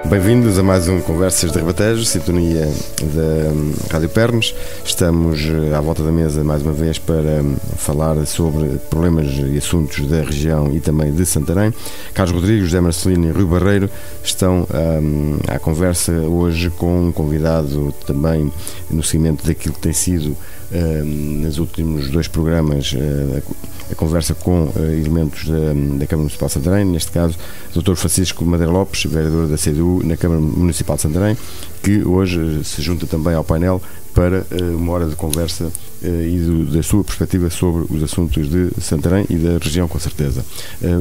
Bem-vindos a mais um Conversas de Ribatejo, sintonia da Rádio Pernos. Estamos à volta da mesa mais uma vez para falar sobre problemas e assuntos da região e também de Santarém. Carlos Rodrigues, José Marcelino e Rui Barreiro estão à conversa hoje com um convidado também no seguimento daquilo que tem sido nos últimos dois programas a conversa com elementos da Câmara Municipal de Santarém, neste caso o Dr. Francisco Madeira Lopes, vereador da CDU na Câmara Municipal de Santarém, que hoje se junta também ao painel para uma hora de conversa e da sua perspectiva sobre os assuntos de Santarém e da região, com certeza.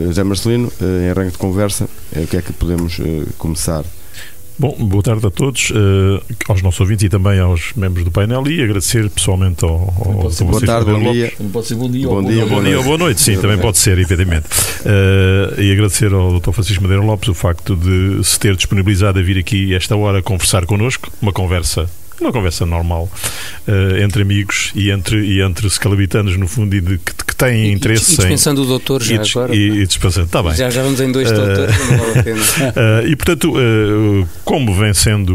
José Marcelino, em arranque de conversa, o que é que podemos começar? Bom, boa tarde a todos, aos nossos ouvintes e também aos membros do painel, e agradecer pessoalmente ao boa tarde, bom dia. Não pode ser bom dia, bom dia ou boa noite, sim, também pode ser, evidentemente. E agradecer ao Dr. Francisco Madeira Lopes o facto de se ter disponibilizado a vir aqui esta hora conversar connosco, uma conversa normal entre amigos e entre scalabitanos, no fundo, e que têm interesse e dispensando o doutor já agora. E dispensando, está bem. Já vamos em dois doutores, não vale a pena. E portanto, como vem sendo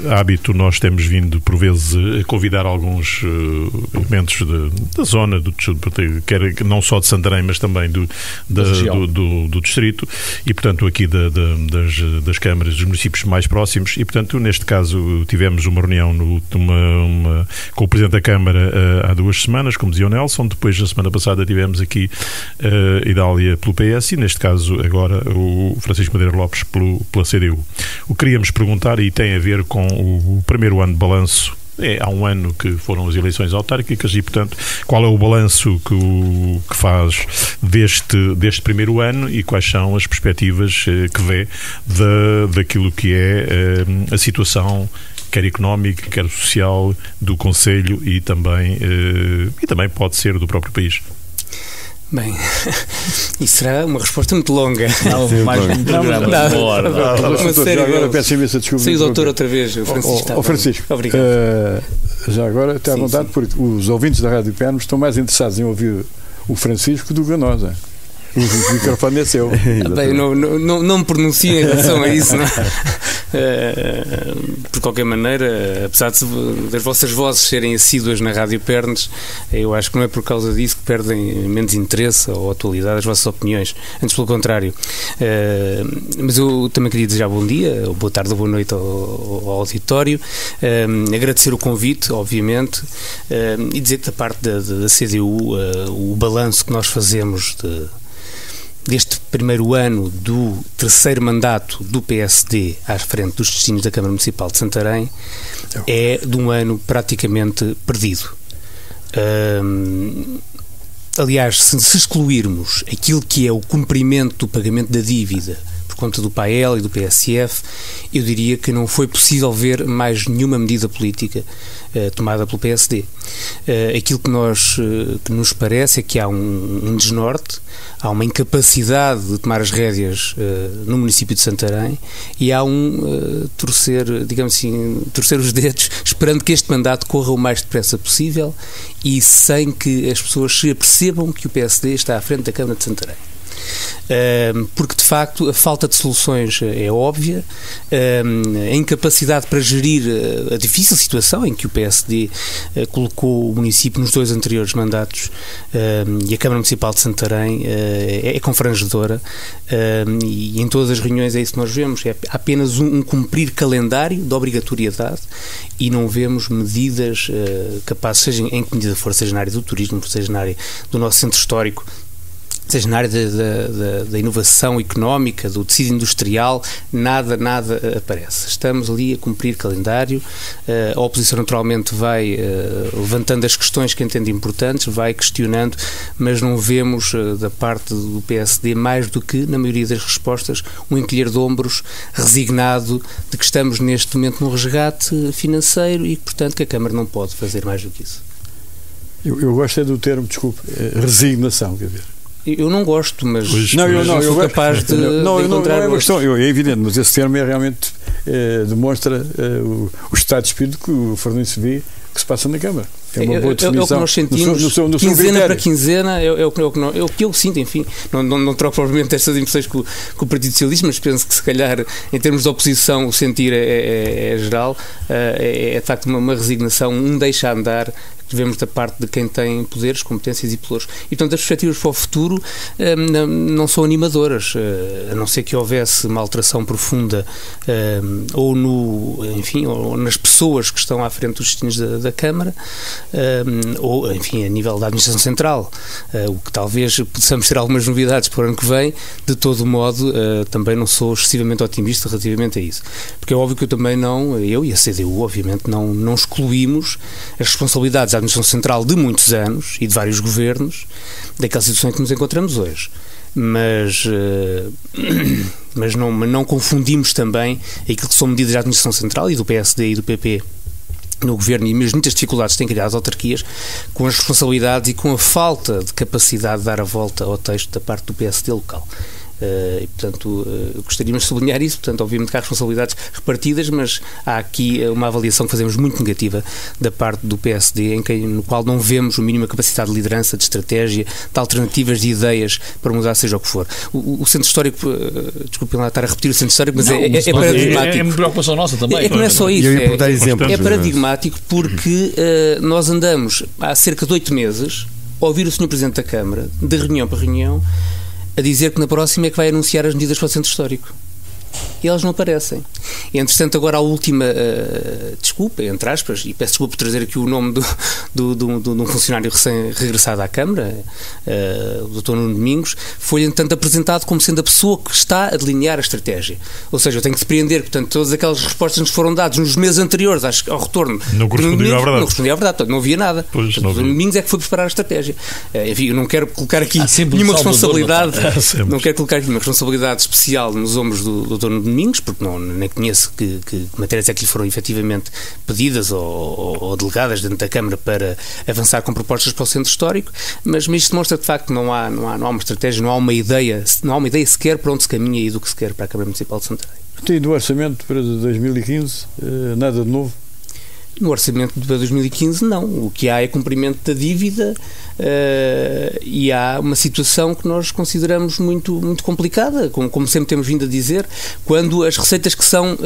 hábito, nós temos vindo por vezes a convidar alguns elementos da zona, quer não só de Santarém, mas também do distrito, e portanto aqui das câmaras dos municípios mais próximos, e portanto neste caso tivemos uma reunião com o Presidente da Câmara há 2 semanas, como dizia o Nelson. Depois, na semana passada, tivemos aqui Idália pelo PS e, neste caso, agora o Francisco Madeira Lopes pela CDU. O que queríamos perguntar, e tem a ver com o primeiro ano de balanço. Há um ano que foram as eleições autárquicas e, portanto, qual é o balanço que faz deste primeiro ano e quais são as perspectivas que vê daquilo que é a situação, quer económica, quer social, do Conselho e também pode ser do próprio país? Bem, isso será uma resposta muito longa. Agora peço imensa desculpa. Sim, o doutor outra vez, o Francisco. Francisco, obrigado. Já agora, até à vontade, porque os ouvintes da Rádio Pernos estão mais interessados em ouvir o Francisco do que a nós. O microfone é seu. Bem, não me pronuncio em relação a isso, não por qualquer maneira, apesar das vossas vozes serem assíduas na Rádio Pernos, eu acho que não é por causa disso que perdem menos interesse ou atualidade as vossas opiniões, antes pelo contrário. Mas eu também queria desejar bom dia, ou boa tarde ou boa noite ao auditório, agradecer o convite, obviamente, e dizer que da parte da CDU o balanço que nós fazemos deste primeiro ano do terceiro mandato do PSD à frente dos destinos da Câmara Municipal de Santarém é de um ano praticamente perdido. Aliás, se excluirmos aquilo que é o cumprimento do pagamento da dívida por conta do PAEL e do PSF, eu diria que não foi possível ver mais nenhuma medida política tomada pelo PSD. Aquilo que nos parece é que há um desnorte, há uma incapacidade de tomar as rédeas no município de Santarém e há torcer os dedos, esperando que este mandato corra o mais depressa possível e sem que as pessoas se apercebam que o PSD está à frente da Câmara de Santarém. Porque de facto a falta de soluções é óbvia, a incapacidade para gerir a difícil situação em que o PSD colocou o município nos 2 anteriores mandatos e a Câmara Municipal de Santarém é confrangedora, e em todas as reuniões é isso que nós vemos, é apenas um cumprir calendário de obrigatoriedade e não vemos medidas capazes, seja em que medida for, seja na área do turismo, seja na área do nosso centro histórico, seja na área da inovação económica, do tecido industrial, nada aparece. Estamos ali a cumprir calendário, a oposição naturalmente vai levantando as questões que entende importantes, vai questionando, mas não vemos da parte do PSD mais do que, na maioria das respostas, um encolher de ombros resignado de que estamos neste momento num resgate financeiro e que, portanto, que a Câmara não pode fazer mais do que isso. Eu gosto do termo, desculpe, resignação, quer dizer. Eu não gosto, mas eu sou capaz de encontrar. Não é questão, é evidente, mas esse termo realmente demonstra o estado de espírito que o Fernando Sevi que se passa na Câmara. É uma boa definição. É o que nós sentimos, no seu quinzena critério. para quinzena, é o que eu sinto, enfim. Não troco provavelmente estas impressões com o Partido Socialista, mas penso que se calhar, em termos de oposição, o sentir é geral, é de facto uma resignação, deixa andar, que vemos da parte de quem tem poderes, competências e pelouros. E, portanto, as perspectivas para o futuro não são animadoras, a não ser que houvesse uma alteração profunda ou nas pessoas que estão à frente dos destinos da Câmara, ou, enfim, a nível da Administração Central, o que talvez possamos ter algumas novidades para o ano que vem. De todo modo, também não sou excessivamente otimista relativamente a isso. Porque é óbvio que eu e a CDU, obviamente, não excluímos as responsabilidades da Administração Central de muitos anos e de vários governos daquela situação em que nos encontramos hoje. Mas não confundimos também aquilo que são medidas da Administração Central e do PSD e do PP no governo, e mesmo muitas dificuldades que têm criado as autarquias, com as responsabilidades e com a falta de capacidade de dar a volta ao texto da parte do PSD local. E, portanto, gostaríamos de sublinhar isso. Portanto, obviamente que há responsabilidades repartidas, mas há aqui uma avaliação que fazemos muito negativa da parte do PSD, no qual não vemos a mínima capacidade de liderança, de estratégia, de alternativas, de ideias para mudar seja o que for. O centro histórico, desculpem lá estar a repetir o centro histórico, mas é paradigmático. É uma preocupação nossa também. É que não é só isso. É paradigmático porque nós andamos há cerca de 8 meses a ouvir o Sr. Presidente da Câmara, de reunião para reunião, a dizer que na próxima é que vai anunciar as medidas para o centro histórico. E elas não aparecem. E, entretanto, agora a última desculpa, entre aspas, e peço desculpa por trazer aqui o nome de um funcionário recém-regressado à Câmara, o Dr. Nuno Domingos, foi, entretanto, apresentado como sendo a pessoa que está a delinear a estratégia. Ou seja, eu tenho que depreender, portanto, todas aquelas respostas que nos foram dadas nos meses anteriores ao retorno. Não correspondia à verdade. Não correspondia à verdade, portanto, não havia nada. O Dr. Domingos é que foi preparar a estratégia. Enfim, eu não quero colocar aqui nenhuma responsabilidade, não quero colocar aqui nenhuma responsabilidade especial nos ombros do Dr. Domingos, porque nem conheço que matérias é que lhe foram efetivamente pedidas ou delegadas dentro da Câmara para avançar com propostas para o centro histórico, mas isto demonstra de facto que não há uma estratégia, não há uma ideia sequer para onde se caminha e do que se quer para a Câmara Municipal de Santarém. Tem do orçamento para 2015 nada de novo? No orçamento de 2015 não. O que há é cumprimento da dívida e há uma situação que nós consideramos muito, muito complicada, como sempre temos vindo a dizer, quando as receitas que são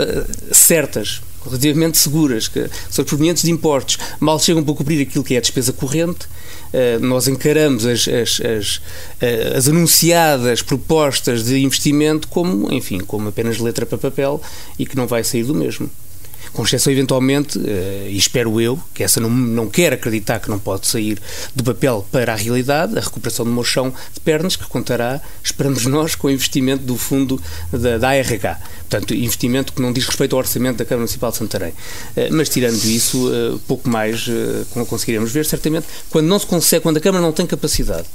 certas, relativamente seguras, que são provenientes de impostos, mal chegam para cobrir aquilo que é a despesa corrente, nós encaramos as anunciadas propostas de investimento como apenas letra para papel e que não vai sair do mesmo. Com exceção, eventualmente, e espero eu, que essa não quero acreditar que não pode sair do papel para a realidade, a recuperação do mochão de pernas, que contará, esperamos nós, com o investimento do fundo da ARH. Portanto, investimento que não diz respeito ao orçamento da Câmara Municipal de Santarém. Mas, tirando isso, pouco mais conseguiremos ver, certamente, quando a Câmara não tem capacidade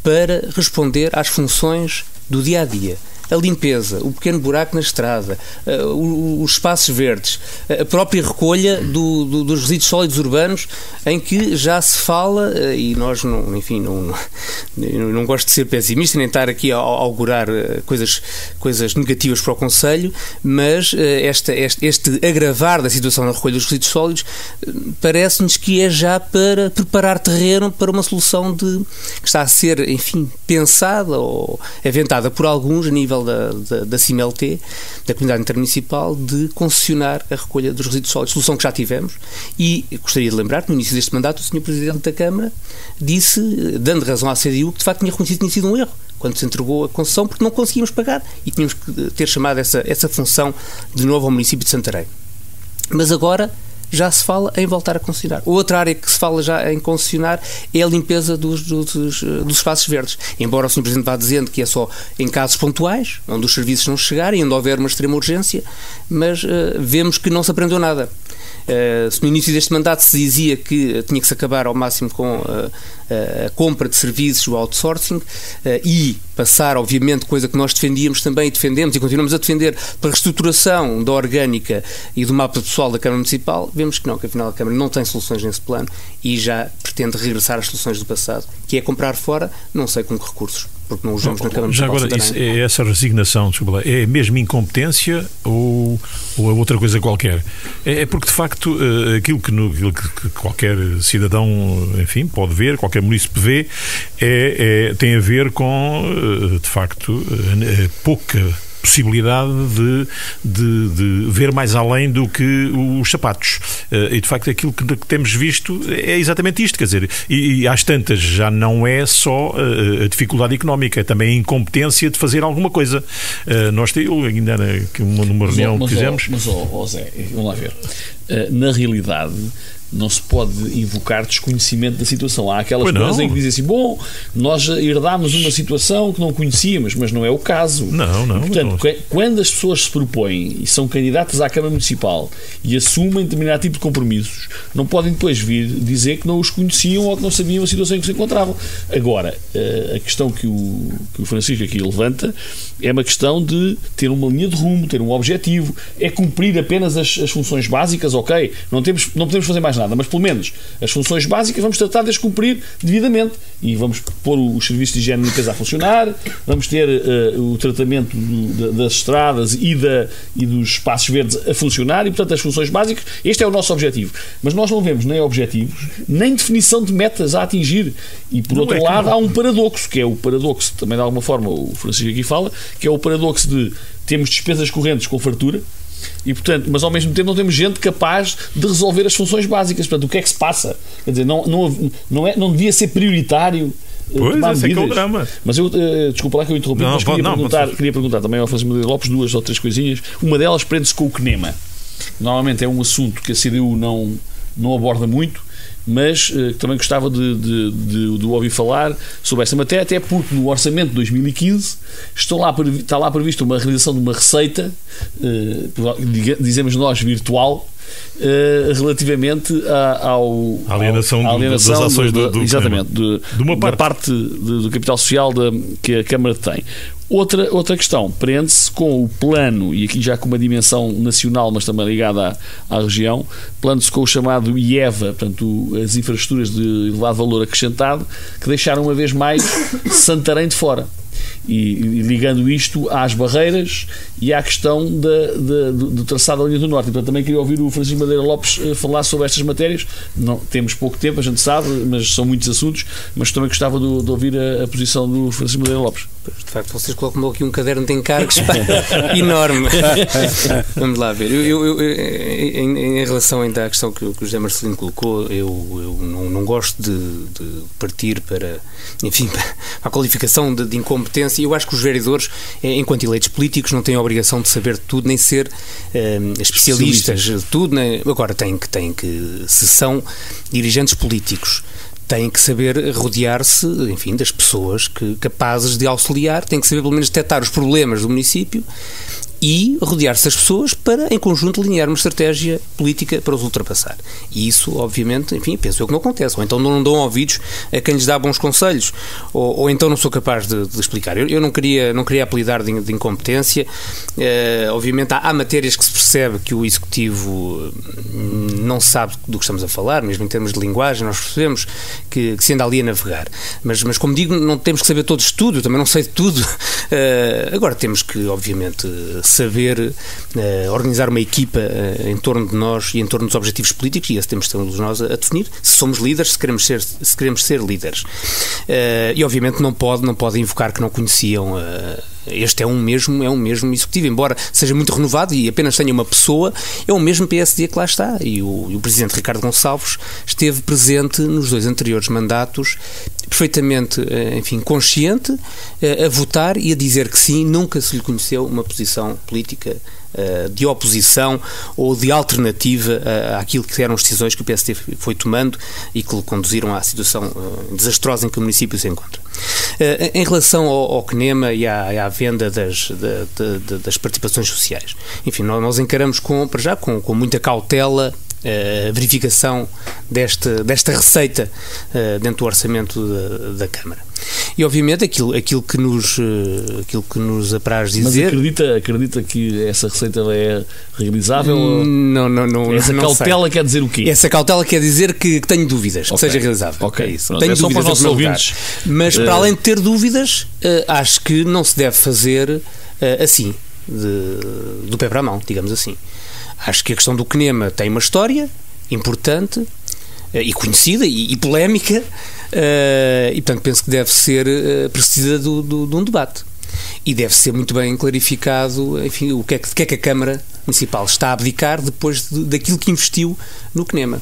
para responder às funções do dia-a-dia. A limpeza, o pequeno buraco na estrada, os espaços verdes, a própria recolha dos resíduos sólidos urbanos, em que já se fala, e nós não gosto de ser pessimista nem estar aqui a augurar coisas negativas para o Concelho, mas este agravar da situação na recolha dos resíduos sólidos parece-nos que é já para preparar terreno para uma solução que está a ser, pensada ou aventada por alguns a nível da CIMLT, da Comunidade Intermunicipal, de concessionar a recolha dos resíduos sólidos, solução que já tivemos, e gostaria de lembrar que no início deste mandato o Sr. Presidente da Câmara disse, dando razão à CDU, que de facto tinha reconhecido que tinha sido um erro quando se entregou a concessão, porque não conseguíamos pagar e tínhamos que ter chamado essa função de novo ao município de Santarém. Mas agora já se fala em voltar a concessionar. Outra área que se fala já em concessionar é a limpeza dos espaços verdes. Embora o Sr. Presidente vá dizendo que é só em casos pontuais, onde os serviços não chegarem, onde houver uma extrema urgência, mas vemos que não se aprendeu nada. Se no início deste mandato se dizia que tinha que se acabar ao máximo com a compra de serviços, o outsourcing, e passar, obviamente, coisa que nós defendíamos também e defendemos e continuamos a defender, para a reestruturação da orgânica e do mapa pessoal da Câmara Municipal, vemos que afinal a Câmara não tem soluções nesse plano e já pretende regressar às soluções do passado, que é comprar fora, não sei com que recursos. porque não os vemos na Câmara Municipal. Já agora, essa resignação, desculpa lá, é mesmo incompetência ou é outra coisa qualquer? É porque, de facto, aquilo que qualquer cidadão, enfim, pode ver, qualquer munícipe vê, tem a ver com, de facto, pouca possibilidade de ver mais além do que os sapatos. E, de facto, aquilo que temos visto é exatamente isto, quer dizer, e às tantas já não é só a dificuldade económica, é também a incompetência de fazer alguma coisa. Nós ainda numa reunião que fizemos... Mas, Zé, vamos lá ver. Na realidade, não se pode invocar desconhecimento da situação. Há aquelas coisas em que dizem assim, bom, nós herdámos uma situação que não conhecíamos, mas não é o caso. Não. Portanto, quando as pessoas se propõem e são candidatas à Câmara Municipal e assumem determinado tipo de compromissos, não podem depois vir dizer que não os conheciam ou que não sabiam a situação em que se encontravam. Agora, a questão que o Francisco aqui levanta é uma questão de ter uma linha de rumo, ter um objetivo, é cumprir apenas as funções básicas, ok, não podemos fazer mais nada, mas pelo menos as funções básicas vamos tratar de as cumprir devidamente e vamos pôr os serviços de higiene a funcionar, vamos ter o tratamento das estradas e dos espaços verdes a funcionar e, portanto, as funções básicas, este é o nosso objetivo. Mas nós não vemos nem objetivos, nem definição de metas a atingir. E, por outro lado, há um paradoxo, que é o paradoxo, também de alguma forma o Francisco aqui fala, que é o paradoxo de temos despesas correntes com fartura, e, portanto, mas ao mesmo tempo não temos gente capaz de resolver as funções básicas. Portanto, o que é que se passa? Quer dizer, não devia ser prioritário. Pois, esse é que é o drama. Mas eu, desculpa lá que eu interrompi, mas queria perguntar também ao Francisco Madeira Lopes 2 ou 3 coisinhas. Uma delas prende-se com o CNEMA. Normalmente é um assunto que a CDU não aborda muito, mas também gostava de ouvir falar sobre esta matéria, até porque no orçamento de 2015 está lá prevista uma realização de uma receita, dizemos nós, virtual, relativamente à alienação das ações exatamente, de uma parte do capital social que a Câmara tem. Outra questão prende-se com o plano, e aqui já com uma dimensão nacional, mas também ligada à região, plano-se com o chamado IEVA, portanto, as infraestruturas de elevado valor acrescentado, que deixaram uma vez mais Santarém de fora. E ligando isto às barreiras e à questão do traçado da linha do Norte. E, portanto, também queria ouvir o Francisco Madeira Lopes falar sobre estas matérias. Não, temos pouco tempo, a gente sabe, mas são muitos assuntos, mas também gostava de ouvir a posição do Francisco Madeira Lopes. De facto, vocês colocam aqui um caderno de encargos enorme. Vamos lá ver. Em relação ainda à questão que o José Marcelino colocou, eu não gosto de partir para a qualificação de incompetência. Eu acho que os vereadores, enquanto eleitos políticos, não têm a obrigação de saber de tudo, nem ser especialistas de tudo. Agora, têm que, se são dirigentes políticos, têm que saber rodear-se, enfim, das pessoas capazes de auxiliar, têm que saber pelo menos detectar os problemas do município e rodear-se das pessoas para, em conjunto, delinear uma estratégia política para os ultrapassar. E isso, obviamente, enfim, penso eu que não acontece. Ou então não dão ouvidos a quem lhes dá bons conselhos, ou então não sou capaz de explicar. Eu não queria apelidar de incompetência. Obviamente, há matérias que se percebe que o Executivo não sabe do que estamos a falar, mesmo em termos de linguagem, nós percebemos que se anda ali a navegar. Mas como digo, não temos que saber todo de tudo, eu também não sei de tudo. Agora temos que, obviamente, saber organizar uma equipa em torno de nós e em torno dos objetivos políticos, e esse temos que ser nós a definir, se somos líderes, se queremos ser líderes. E obviamente não pode invocar que não conheciam. Este é um mesmo executivo, embora seja muito renovado e apenas tenha uma pessoa, é o mesmo PSD que lá está, e o Presidente Ricardo Gonçalves esteve presente nos 2 anteriores mandatos, perfeitamente, enfim, consciente, a votar e a dizer que sim, nunca se lhe conheceu uma posição política de oposição ou de alternativa àquilo que eram as decisões que o PSD foi tomando e que lhe conduziram à situação desastrosa em que o município se encontra. Em relação ao CNEMA e à venda das participações sociais, enfim, nós encaramos com muita cautela a verificação desta receita dentro do orçamento da Câmara. E obviamente aquilo que nos apraz dizer... Mas acredita que essa receita é realizável? Não. Essa cautela quer dizer o quê? Essa cautela quer dizer que tenho dúvidas, que seja realizável. Ok, é isso. Pronto, Tenho é só dúvidas para os nossos ouvintes. Mas para além de ter dúvidas, acho que não se deve fazer assim, do pé para a mão, digamos assim. Acho que a questão do CNEMA tem uma história importante e conhecida e polémica, e portanto penso que deve ser precisa de um debate e deve ser muito bem clarificado, enfim, o que é que a Câmara Municipal está a abdicar depois daquilo que investiu no CNEMA.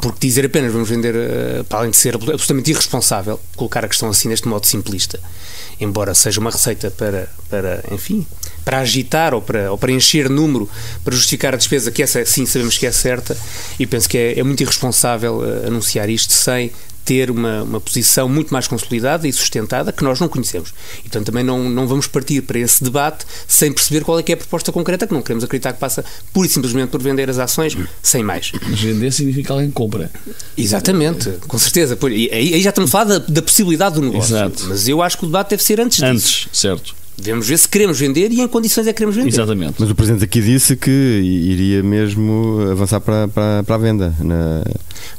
Porque dizer apenas vamos vender, para além de ser absolutamente irresponsável colocar a questão assim neste modo simplista, embora seja uma receita para agitar ou para encher número, para justificar a despesa, que essa sim sabemos que é certa, e penso que é muito irresponsável anunciar isto sem ter uma posição muito mais consolidada e sustentada que nós não conhecemos. E, portanto, também não vamos partir para esse debate sem perceber qual é que é a proposta concreta, que não queremos acreditar que passa pura e simplesmente por vender as ações sem mais. Mas vender significa alguém compra. Exatamente, com certeza. Aí já estamos a falar da possibilidade do negócio. Exato. Mas eu acho que o debate deve ser antes disso. Certo. Devemos ver se queremos vender e em condições é que queremos vender. Exatamente. Mas o Presidente aqui disse que iria mesmo avançar para a venda.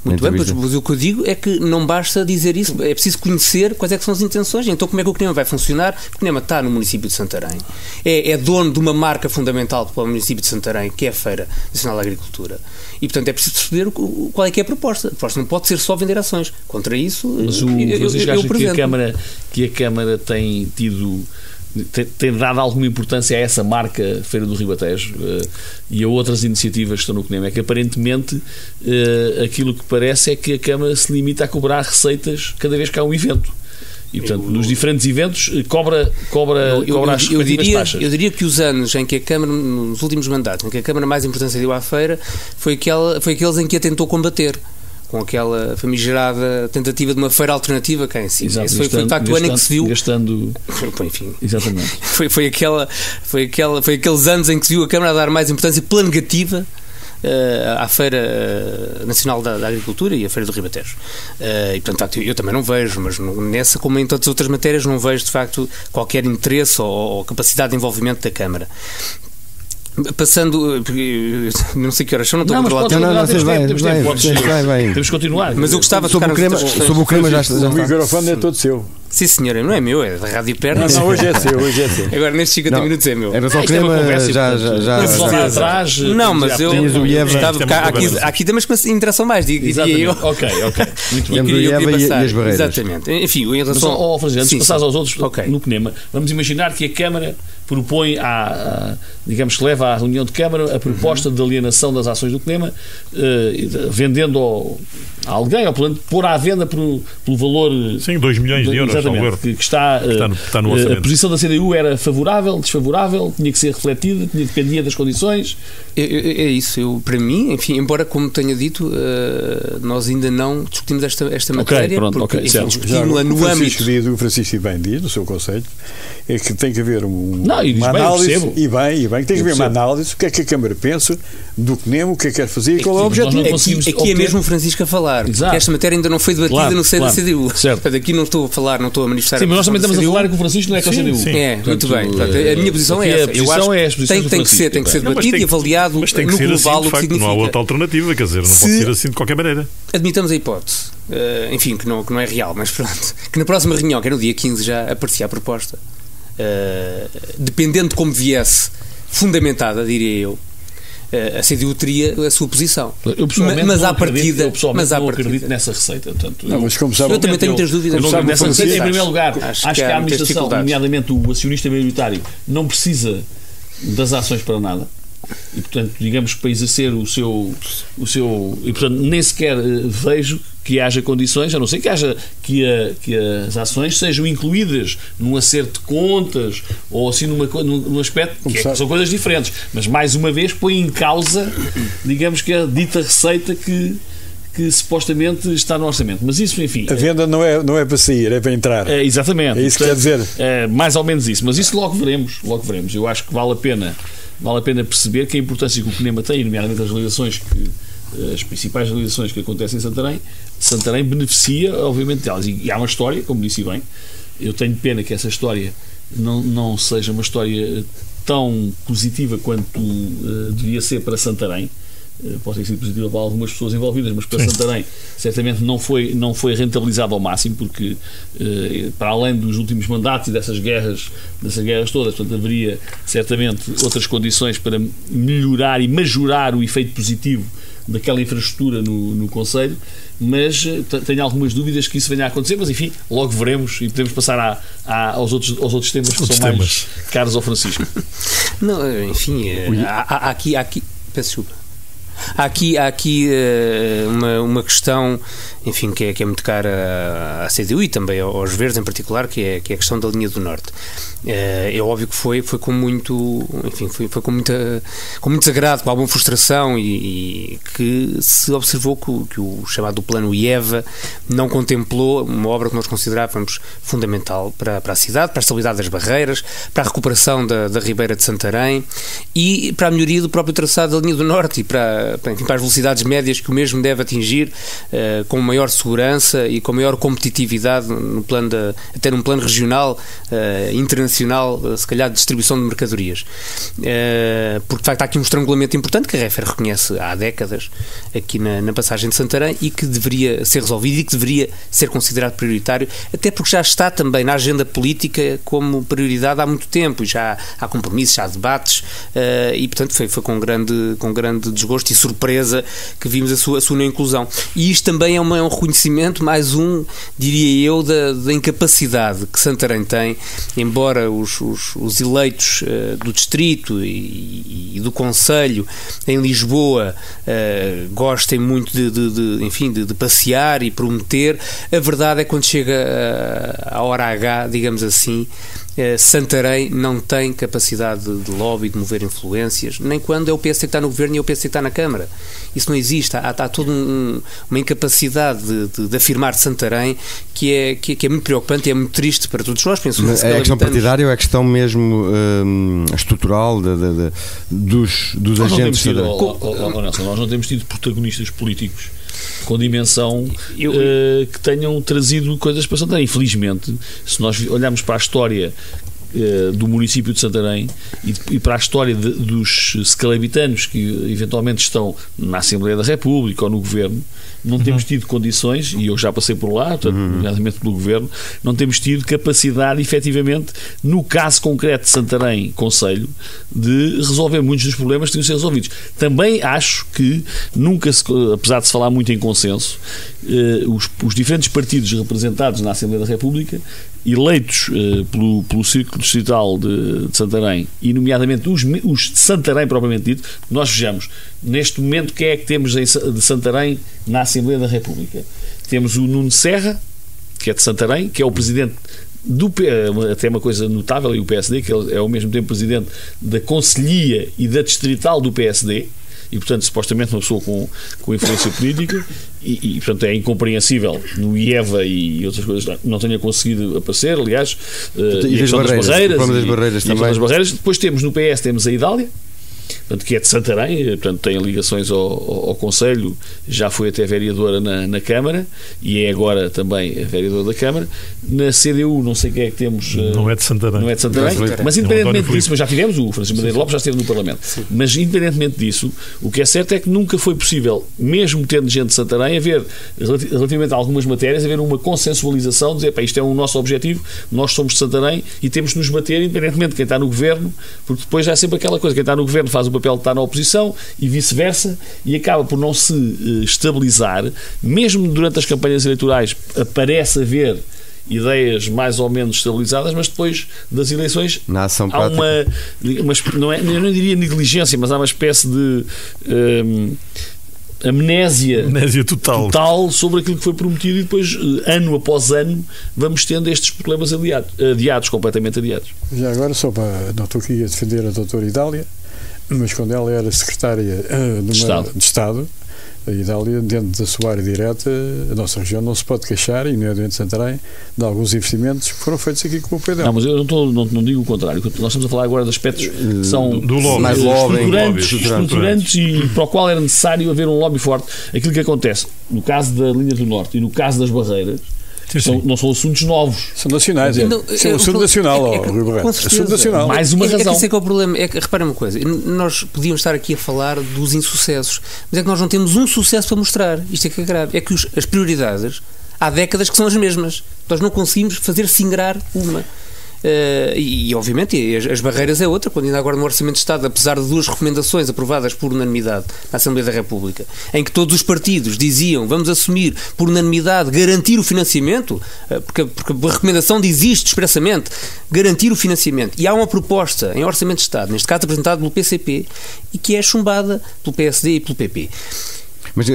Muito bem, mas o que eu digo é que não basta dizer isso, é preciso conhecer quais é que são as intenções. Então como é que o CNEMA vai funcionar? O CNEMA está no município de Santarém, é dono de uma marca fundamental para o município de Santarém, que é a Feira Nacional da Agricultura, e portanto é preciso perceber qual é que é a proposta. A proposta não pode ser só vender ações. Contra isso, mas o Francisco acha que a Câmara tem dado alguma importância a essa marca Feira do Ribatejo e a outras iniciativas que estão no CNEMA? É que aparentemente aquilo que parece é que a Câmara se limita a cobrar receitas cada vez que há um evento. E, portanto, nos diferentes eventos cobra as respectivas taxas. Eu diria que os anos em que a Câmara, nos últimos mandatos, em que a Câmara mais importância deu à feira, foi aqueles em que a tentou combater, com aquela famigerada tentativa de uma feira alternativa cá em cima. Exato, esse foi de facto o ano em que se viu. Enfim. Exatamente. foi aqueles anos em que se viu a Câmara a dar mais importância pela negativa à Feira Nacional da Agricultura e à Feira do Ribatejo. E portanto eu também não vejo, mas nessa como em todas as outras matérias não vejo de facto qualquer interesse ou capacidade de envolvimento da Câmara. Passando, não sei que horas são, não estou a controlar. Temos que continuar. Mas eu gostava de sobre o crema já está. O microfone é todo seu. Sim, senhora, não é meu, é da Rádio Pernas. Não, hoje é seu. Agora nestes 50 minutos é meu. Era só o crema, já. Não, mas eu estava. Há aqui temas que me interessam mais, diria eu. Ok. Muito bem. E as barreiras. Exatamente. Enfim, em relação. Antes de passar aos outros, no CNEMA, vamos imaginar que a Câmara propõe digamos que leva à reunião de Câmara a proposta de alienação das ações do CNEMA, vendendo a alguém, ou pôr à venda pelo valor... Sim, 2 milhões de euros. Exatamente, que está no orçamento. A posição da CDU era favorável, desfavorável, tinha que ser refletida, dependia das condições. É isso, para mim, enfim, embora como tenha dito, nós ainda não discutimos esta matéria, porque discutimos-la no âmbito... O Francisco bem diz, no seu conceito, é que tem que haver uma análise, e bem, tem que haver uma análise, o que é que a Câmara pensa do CNEMA, o que é que quer fazer e qual é o objetivo. Aqui é mesmo o Francisco a falar, porque esta matéria ainda não foi debatida no seio da CDU. Portanto, aqui não estou a manifestar. Sim, mas nós também estamos a falar que o Francisco não é com a CDU. Muito bem. A minha posição é essa. Eu acho que tem que ser debatido e avaliado no global o que significa. Não há outra alternativa, quer dizer, não pode ser assim de qualquer maneira. Admitamos a hipótese, enfim, que não é real, mas pronto, que na próxima reunião, que é no dia 15, já aparecia a proposta. Dependendo de como viesse fundamentada, diria eu, a CDU teria a sua posição. Mas à partida não acredito nessa receita. Portanto, eu também tenho muitas dúvidas nessa receita. Em primeiro lugar, acho que a administração, nomeadamente o acionista maioritário, não precisa das ações para nada. E portanto, digamos que para exercer o seu e portanto nem sequer vejo que haja condições, a não ser que as ações sejam incluídas num acerto de contas ou assim num aspecto que são coisas diferentes, mas mais uma vez põe em causa, digamos que a dita receita que que supostamente está no orçamento. Mas isso, enfim... A venda não é para sair, é para entrar. Exatamente. É isso que quer dizer. Mais ou menos isso. Mas isso logo veremos. Eu acho que vale a pena perceber que a importância que o CNEMA tem, nomeadamente as principais realizações que acontecem em Santarém beneficia, obviamente, delas. E há uma história, como disse bem, eu tenho pena que essa história não seja uma história tão positiva quanto devia ser para Santarém. Pode ter sido positiva para algumas pessoas envolvidas, mas para Santarém certamente não foi rentabilizado ao máximo, porque para além dos últimos mandatos e dessas guerras todas, portanto, haveria certamente outras condições para melhorar e majorar o efeito positivo daquela infraestrutura no Conselho, mas tenho algumas dúvidas que isso venha a acontecer, mas enfim, logo veremos e podemos passar aos outros temas que são mais caros ao Francisco. Não, enfim, há aqui peço desculpa. Há aqui uma questão, enfim, que é muito cara à CDU e também aos Verdes em particular, que é a questão da linha do Norte. É óbvio que foi com muito, enfim, foi com muito desagrado, com alguma frustração e que se observou que o chamado plano IEVA não contemplou uma obra que nós considerávamos fundamental para a cidade, para a estabilidade das barreiras, para a recuperação da Ribeira de Santarém e para a melhoria do próprio traçado da linha do Norte e para as velocidades médias que o mesmo deve atingir, com maior segurança e com maior competitividade até num plano regional, internacional, se calhar de distribuição de mercadorias, porque de facto há aqui um estrangulamento importante que a REFER reconhece há décadas aqui na passagem de Santarém e que deveria ser resolvido e que deveria ser considerado prioritário, até porque já está também na agenda política como prioridade há muito tempo e já há compromissos, já há debates, e portanto foi com grande desgosto e surpresa que vimos a sua não inclusão. E isto também é um reconhecimento, mais diria eu, da incapacidade que Santarém tem, embora os eleitos do distrito e do Conselho em Lisboa gostem muito de passear e prometer, a verdade é que quando chega a hora H, digamos assim, Santarém não tem capacidade de lobby, de mover influências, nem quando é o PSD que está no governo e é o PSD que está na Câmara. Isso não existe. Há toda uma incapacidade de afirmar Santarém que é muito preocupante e é muito triste para todos nós. Penso, é a questão partidária ou é a questão mesmo estrutural dos agentes? Nós não temos tido protagonistas políticos com dimensão que tenham trazido coisas para Santarém. Infelizmente, se nós olharmos para a história do município de Santarém e para a história dos scalabitanos que eventualmente estão na Assembleia da República ou no Governo, não temos tido condições, e eu já passei por lá, nomeadamente pelo Governo, não temos tido capacidade, efetivamente, no caso concreto de Santarém Conselho, de resolver muitos dos problemas que tinham de ser resolvidos. Também acho que nunca, apesar de se falar muito em consenso, os diferentes partidos representados na Assembleia da República, eleitos pelo Círculo Distrital de Santarém, e nomeadamente os de Santarém propriamente dito, nós vejamos, neste momento, quem é que temos de Santarém na Assembleia da República? Temos o Nuno Serra, que é de Santarém, que é o presidente até uma coisa notável, e o PSD, que é ao mesmo tempo presidente da Conselhia e da Distrital do PSD, e portanto supostamente uma pessoa com influência política, e portanto é incompreensível no IEVA e outras coisas não tenha conseguido aparecer, aliás, e as barreiras. Depois temos no PS, temos a Idália, portanto, que é de Santarém, portanto tem ligações ao Conselho, já foi até vereadora na Câmara e é agora também a vereadora da Câmara. Na CDU não sei quem é que temos, não é de Santarém, mas independentemente disso, mas já tivemos o Francisco Madeira Lopes, já esteve no Parlamento. Sim. Mas independentemente disso, o que é certo é que nunca foi possível, mesmo tendo gente de Santarém, haver, relativamente a algumas matérias, haver uma consensualização, dizer, isto é o nosso objetivo, nós somos de Santarém e temos de nos bater, independentemente de quem está no governo, porque depois já é sempre aquela coisa, quem está no governo faz o papel de estar na oposição e vice-versa, e acaba por não se estabilizar. Mesmo durante as campanhas eleitorais aparece haver ideias mais ou menos estabilizadas, mas depois das eleições na ação há eu não diria negligência, mas há uma espécie de amnésia total sobre aquilo que foi prometido, e depois, ano após ano, vamos tendo estes problemas completamente adiados. Já agora, não estou aqui a defender a doutora Idália, mas quando ela era secretária de Estado, A Idália, dentro da sua área direta, a nossa região não se pode queixar, e no de Santarém, de alguns investimentos que foram feitos aqui com o Pedro. Não, mas eu não digo o contrário. Nós estamos a falar agora de aspectos que são mais estruturantes e para o qual era necessário haver um lobby forte. Aquilo que acontece no caso da linha do Norte e no caso das barreiras, não são assuntos novos. São nacionais. É um assunto nacional, Rui Barreto. Assunto nacional. Mais uma razão. Esse é que é o problema. Repara uma coisa. Nós podíamos estar aqui a falar dos insucessos, mas é que nós não temos um sucesso para mostrar. Isto é que é grave. É que as prioridades há décadas que são as mesmas. Nós não conseguimos fazer singrar uma. E obviamente as barreiras é outra, quando ainda agora no Orçamento de Estado, apesar de 2 recomendações aprovadas por unanimidade na Assembleia da República, em que todos os partidos diziam vamos assumir por unanimidade garantir o financiamento, porque a recomendação diz isto expressamente, garantir o financiamento, e há uma proposta em Orçamento de Estado, neste caso apresentada pelo PCP, e que é chumbada pelo PSD e pelo PP. Mas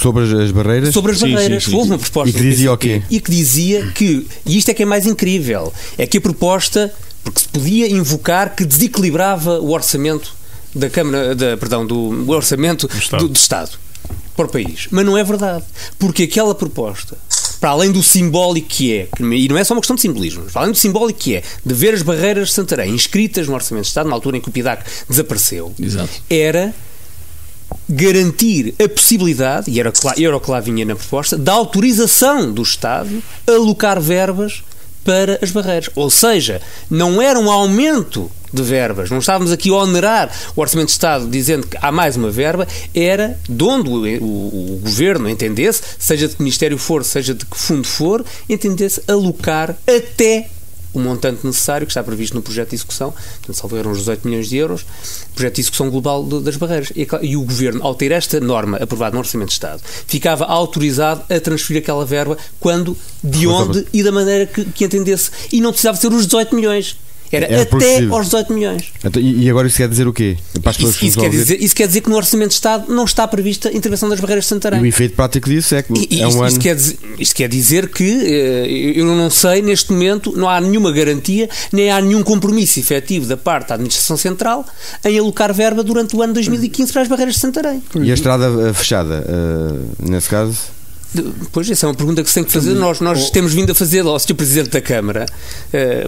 sobre as barreiras? Sobre as barreiras. Houve uma proposta. E que dizia o quê? E que dizia que, e isto é que é mais incrível, é que a proposta, porque se podia invocar que desequilibrava o orçamento da Câmara, do orçamento do Estado para o país. Mas não é verdade. Porque aquela proposta, para além do simbólico que é, e não é só uma questão de simbolismo, para além do simbólico que é, de ver as barreiras de Santarém inscritas no Orçamento de Estado, na altura em que o PIDAC desapareceu, exato, era garantir a possibilidade, e era o que lá vinha na proposta, da autorização do Estado a alocar verbas para as barreiras. Ou seja, não era um aumento de verbas, não estávamos aqui a onerar o Orçamento de Estado dizendo que há mais uma verba, era de onde o Governo entendesse, seja de que Ministério for, seja de que fundo for, entendesse alocar até o montante necessário que está previsto no projeto de execução, portanto, salvo eram os 18 milhões de euros, projeto de execução global das barreiras. E o Governo, ao ter esta norma aprovada no Orçamento de Estado, ficava autorizado a transferir aquela verba quando, de onde e da maneira que entendesse. E não precisava ser os 18 milhões. Era até aos 18 milhões. Então, e agora isso quer dizer o quê? Isso quer dizer que no Orçamento de Estado não está prevista a intervenção das barreiras de Santarém. E o efeito prático disso é que isto quer dizer que eu não sei, neste momento não há nenhuma garantia, nem há nenhum compromisso efetivo da parte da Administração Central em alocar verba durante o ano 2015 para as barreiras de Santarém. E a estrada fechada, nesse caso? Pois, essa é uma pergunta que se tem que fazer. Nós temos vindo a fazer ao Sr. Presidente da Câmara,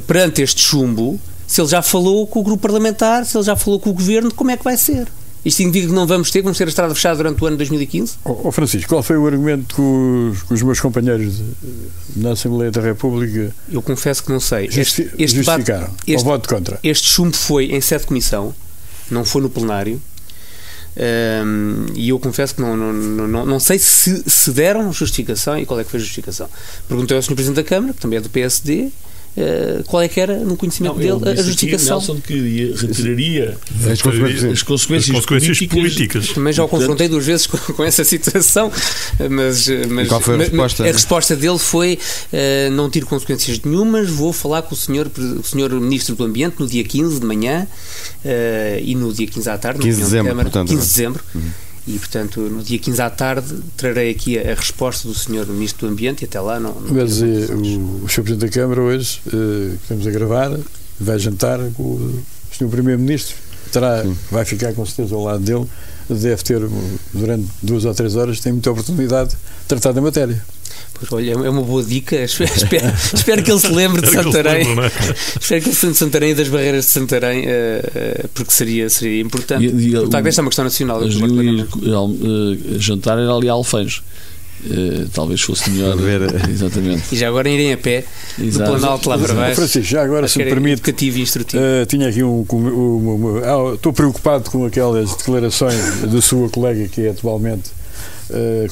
perante este chumbo, se ele já falou com o grupo parlamentar, se ele já falou com o Governo, como é que vai ser? Isto indica que vamos ter a estrada fechada durante o ano 2015? Francisco, qual foi o argumento que os meus companheiros na Assembleia da República... Eu confesso que não sei. Justificaram o voto contra. Este chumbo foi em sede de comissão, não foi no plenário. E eu confesso que não sei se deram justificação e qual é que foi a justificação. Perguntei ao Sr. Presidente da Câmara, que também é do PSD, qual é que era, no conhecimento dele, a justificação. Nelson que retiraria as consequências políticas. Também já o confrontei 2 vezes com essa situação, mas qual foi a resposta? A resposta dele foi: não tiro consequências nenhumas, vou falar com o senhor Ministro do Ambiente no dia 15 de manhã e no dia 15 à tarde, 15 de dezembro, Câmara, portanto, 15 de dezembro. E, portanto, no dia 15 à tarde trarei aqui a resposta do Sr. Ministro do Ambiente e até lá não mas o Sr. Presidente da Câmara hoje, que estamos a gravar, vai jantar com o Sr. Primeiro-Ministro, vai ficar com certeza ao lado dele, deve ter durante 2 ou 3 horas, tem muita oportunidade de tratar da matéria. Pois, olha, é uma boa dica. Espero que ele se lembre de Santarém. Espero que ele se lembre de Santarém e das barreiras de Santarém, porque seria importante. Esta é uma questão nacional. Jantar era ali a Alfãs. Talvez fosse melhor ver. Exatamente. E já agora irem a pé do Planalto lá para baixo. Francisco, já agora, se me permite, educativo e instrutivo. Tinha aqui estou preocupado com aquelas declarações da sua colega, que é atualmente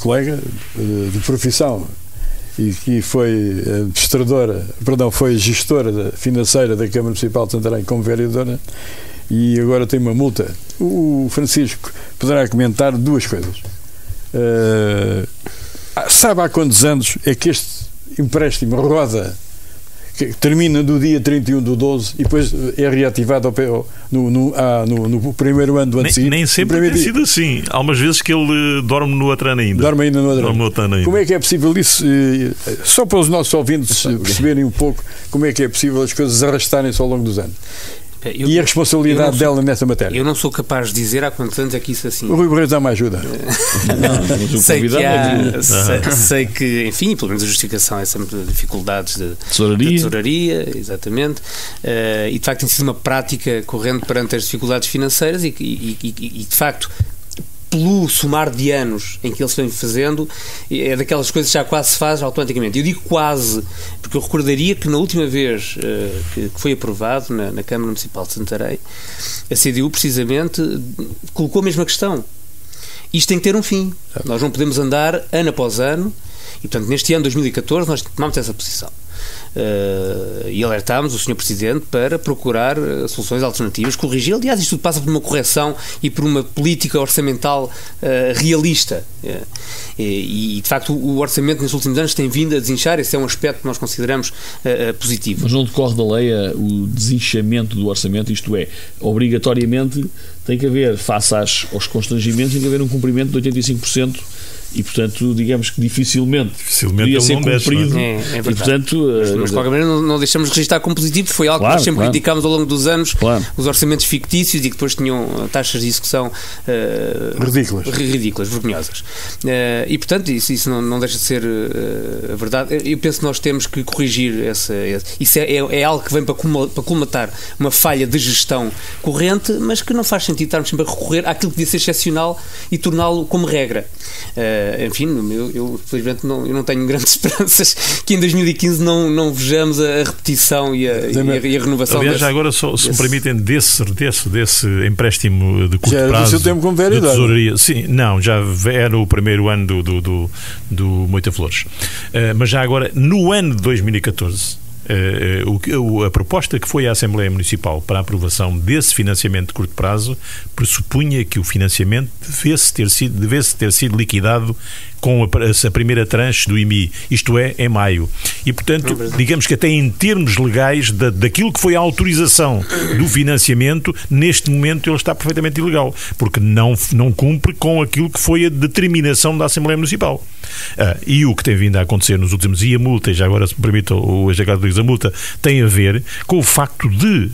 colega de profissão e que foi foi gestora financeira da Câmara Municipal de Santarém como vereadora, e agora tem uma multa. O Francisco poderá comentar 2 coisas. Sabe há quantos anos é que este empréstimo roda, que termina do dia 31/12 e depois é reativado no primeiro ano do ano seguinte? Nem sempre tem sido assim. Há umas vezes que ele dorme no outro ano ainda. Dorme ainda no outro ano. Como é que é possível isso? Só para os nossos ouvintes perceberem um pouco como é que é possível as coisas arrastarem-se ao longo dos anos. E a responsabilidade dela nessa matéria? Eu não sou capaz de dizer há quantos anos é que isso assim. O Rui Barreto dá-me ajuda. Sei que, enfim, pelo menos a justificação é sempre de dificuldades de tesouraria, exatamente, e de facto tem sido uma prática corrente perante as dificuldades financeiras e de facto, pelo somar de anos em que eles vêm fazendo, é daquelas coisas que já quase se faz automaticamente. Eu digo quase, porque eu recordaria que na última vez que foi aprovado na Câmara Municipal de Santarém, a CDU precisamente colocou a mesma questão. Isto tem que ter um fim. Nós não podemos andar ano após ano, e portanto neste ano 2014 nós tomamos essa posição. E alertámos o Sr. Presidente para procurar soluções alternativas, corrigir. Aliás, isto tudo passa por uma correção e por uma política orçamental realista. E de facto o orçamento nos últimos anos tem vindo a desinchar. Esse é um aspecto que nós consideramos positivo. Mas não decorre da lei o desinchamento do orçamento, isto é, obrigatoriamente tem que haver, face aos constrangimentos, tem que haver um cumprimento de 85%. E, portanto, digamos que dificilmente podia ser cumprido. É verdade. E, portanto, mas de qualquer maneira não deixamos de registrar como positivo, foi algo que nós sempre criticámos ao longo dos anos, os orçamentos fictícios e que depois tinham taxas de execução ridículas, vergonhosas. E, portanto, isso não deixa de ser a verdade. Eu penso que nós temos que corrigir isso é algo que vem para colmatar uma falha de gestão corrente, mas que não faz sentido estarmos sempre a recorrer àquilo que devia ser excepcional e torná-lo como regra. Enfim, eu felizmente eu não tenho grandes esperanças que em 2015 não vejamos a repetição e a renovação. Aliás, já agora, se me permitem, desse empréstimo de curto prazo, do seu tempo como de tesouraria, sim, não, já era o primeiro ano do Moita Flores, mas já agora, no ano de 2014, a proposta que foi à Assembleia Municipal para a aprovação desse financiamento de curto prazo pressupunha que o financiamento devesse ter sido liquidado com a primeira tranche do IMI, isto é, em maio. E, portanto, digamos que até em termos legais daquilo que foi a autorização do financiamento, neste momento ele está perfeitamente ilegal, porque não cumpre com aquilo que foi a determinação da Assembleia Municipal. E o que tem vindo a acontecer nos últimos, e a multa, e já agora se me permite o AGK diz a multa, tem a ver com o facto de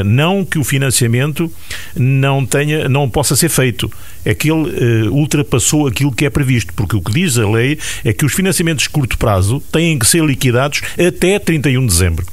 não que o financiamento não possa ser feito. É que ele ultrapassou aquilo que é previsto, porque o que diz a lei é que os financiamentos de curto prazo têm que ser liquidados até 31 de dezembro.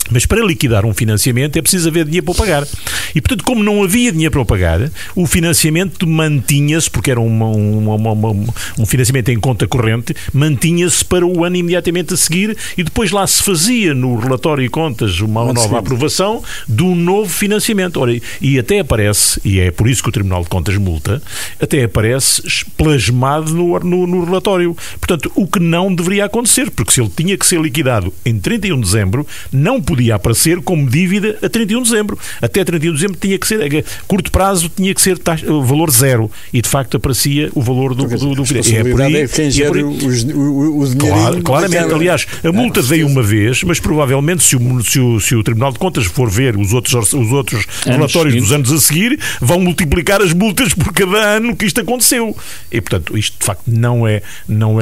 Mas para liquidar um financiamento é preciso haver dinheiro para o pagar. E, portanto, como não havia dinheiro para o pagar, o financiamento mantinha-se, porque era um financiamento em conta corrente, mantinha-se para o ano imediatamente a seguir e depois lá se fazia no relatório e contas uma nova aprovação do novo financiamento. Ora, e até aparece, e é por isso que o Tribunal de Contas multa, até aparece plasmado no relatório. Portanto, o que não deveria acontecer, porque se ele tinha que ser liquidado em 31 de dezembro, não podia aparecer como dívida a 31 de dezembro. Até 31 de dezembro tinha que ser, a curto prazo tinha que ser valor zero e de facto aparecia o valor do financiamento. É por aí quem gera o dinheiro. Claramente, aliás, a multa veio uma vez, mas provavelmente se o Tribunal de Contas for ver os outros relatórios dos anos a seguir, vão multiplicar as multas por cada ano que isto aconteceu. E portanto, isto de facto não é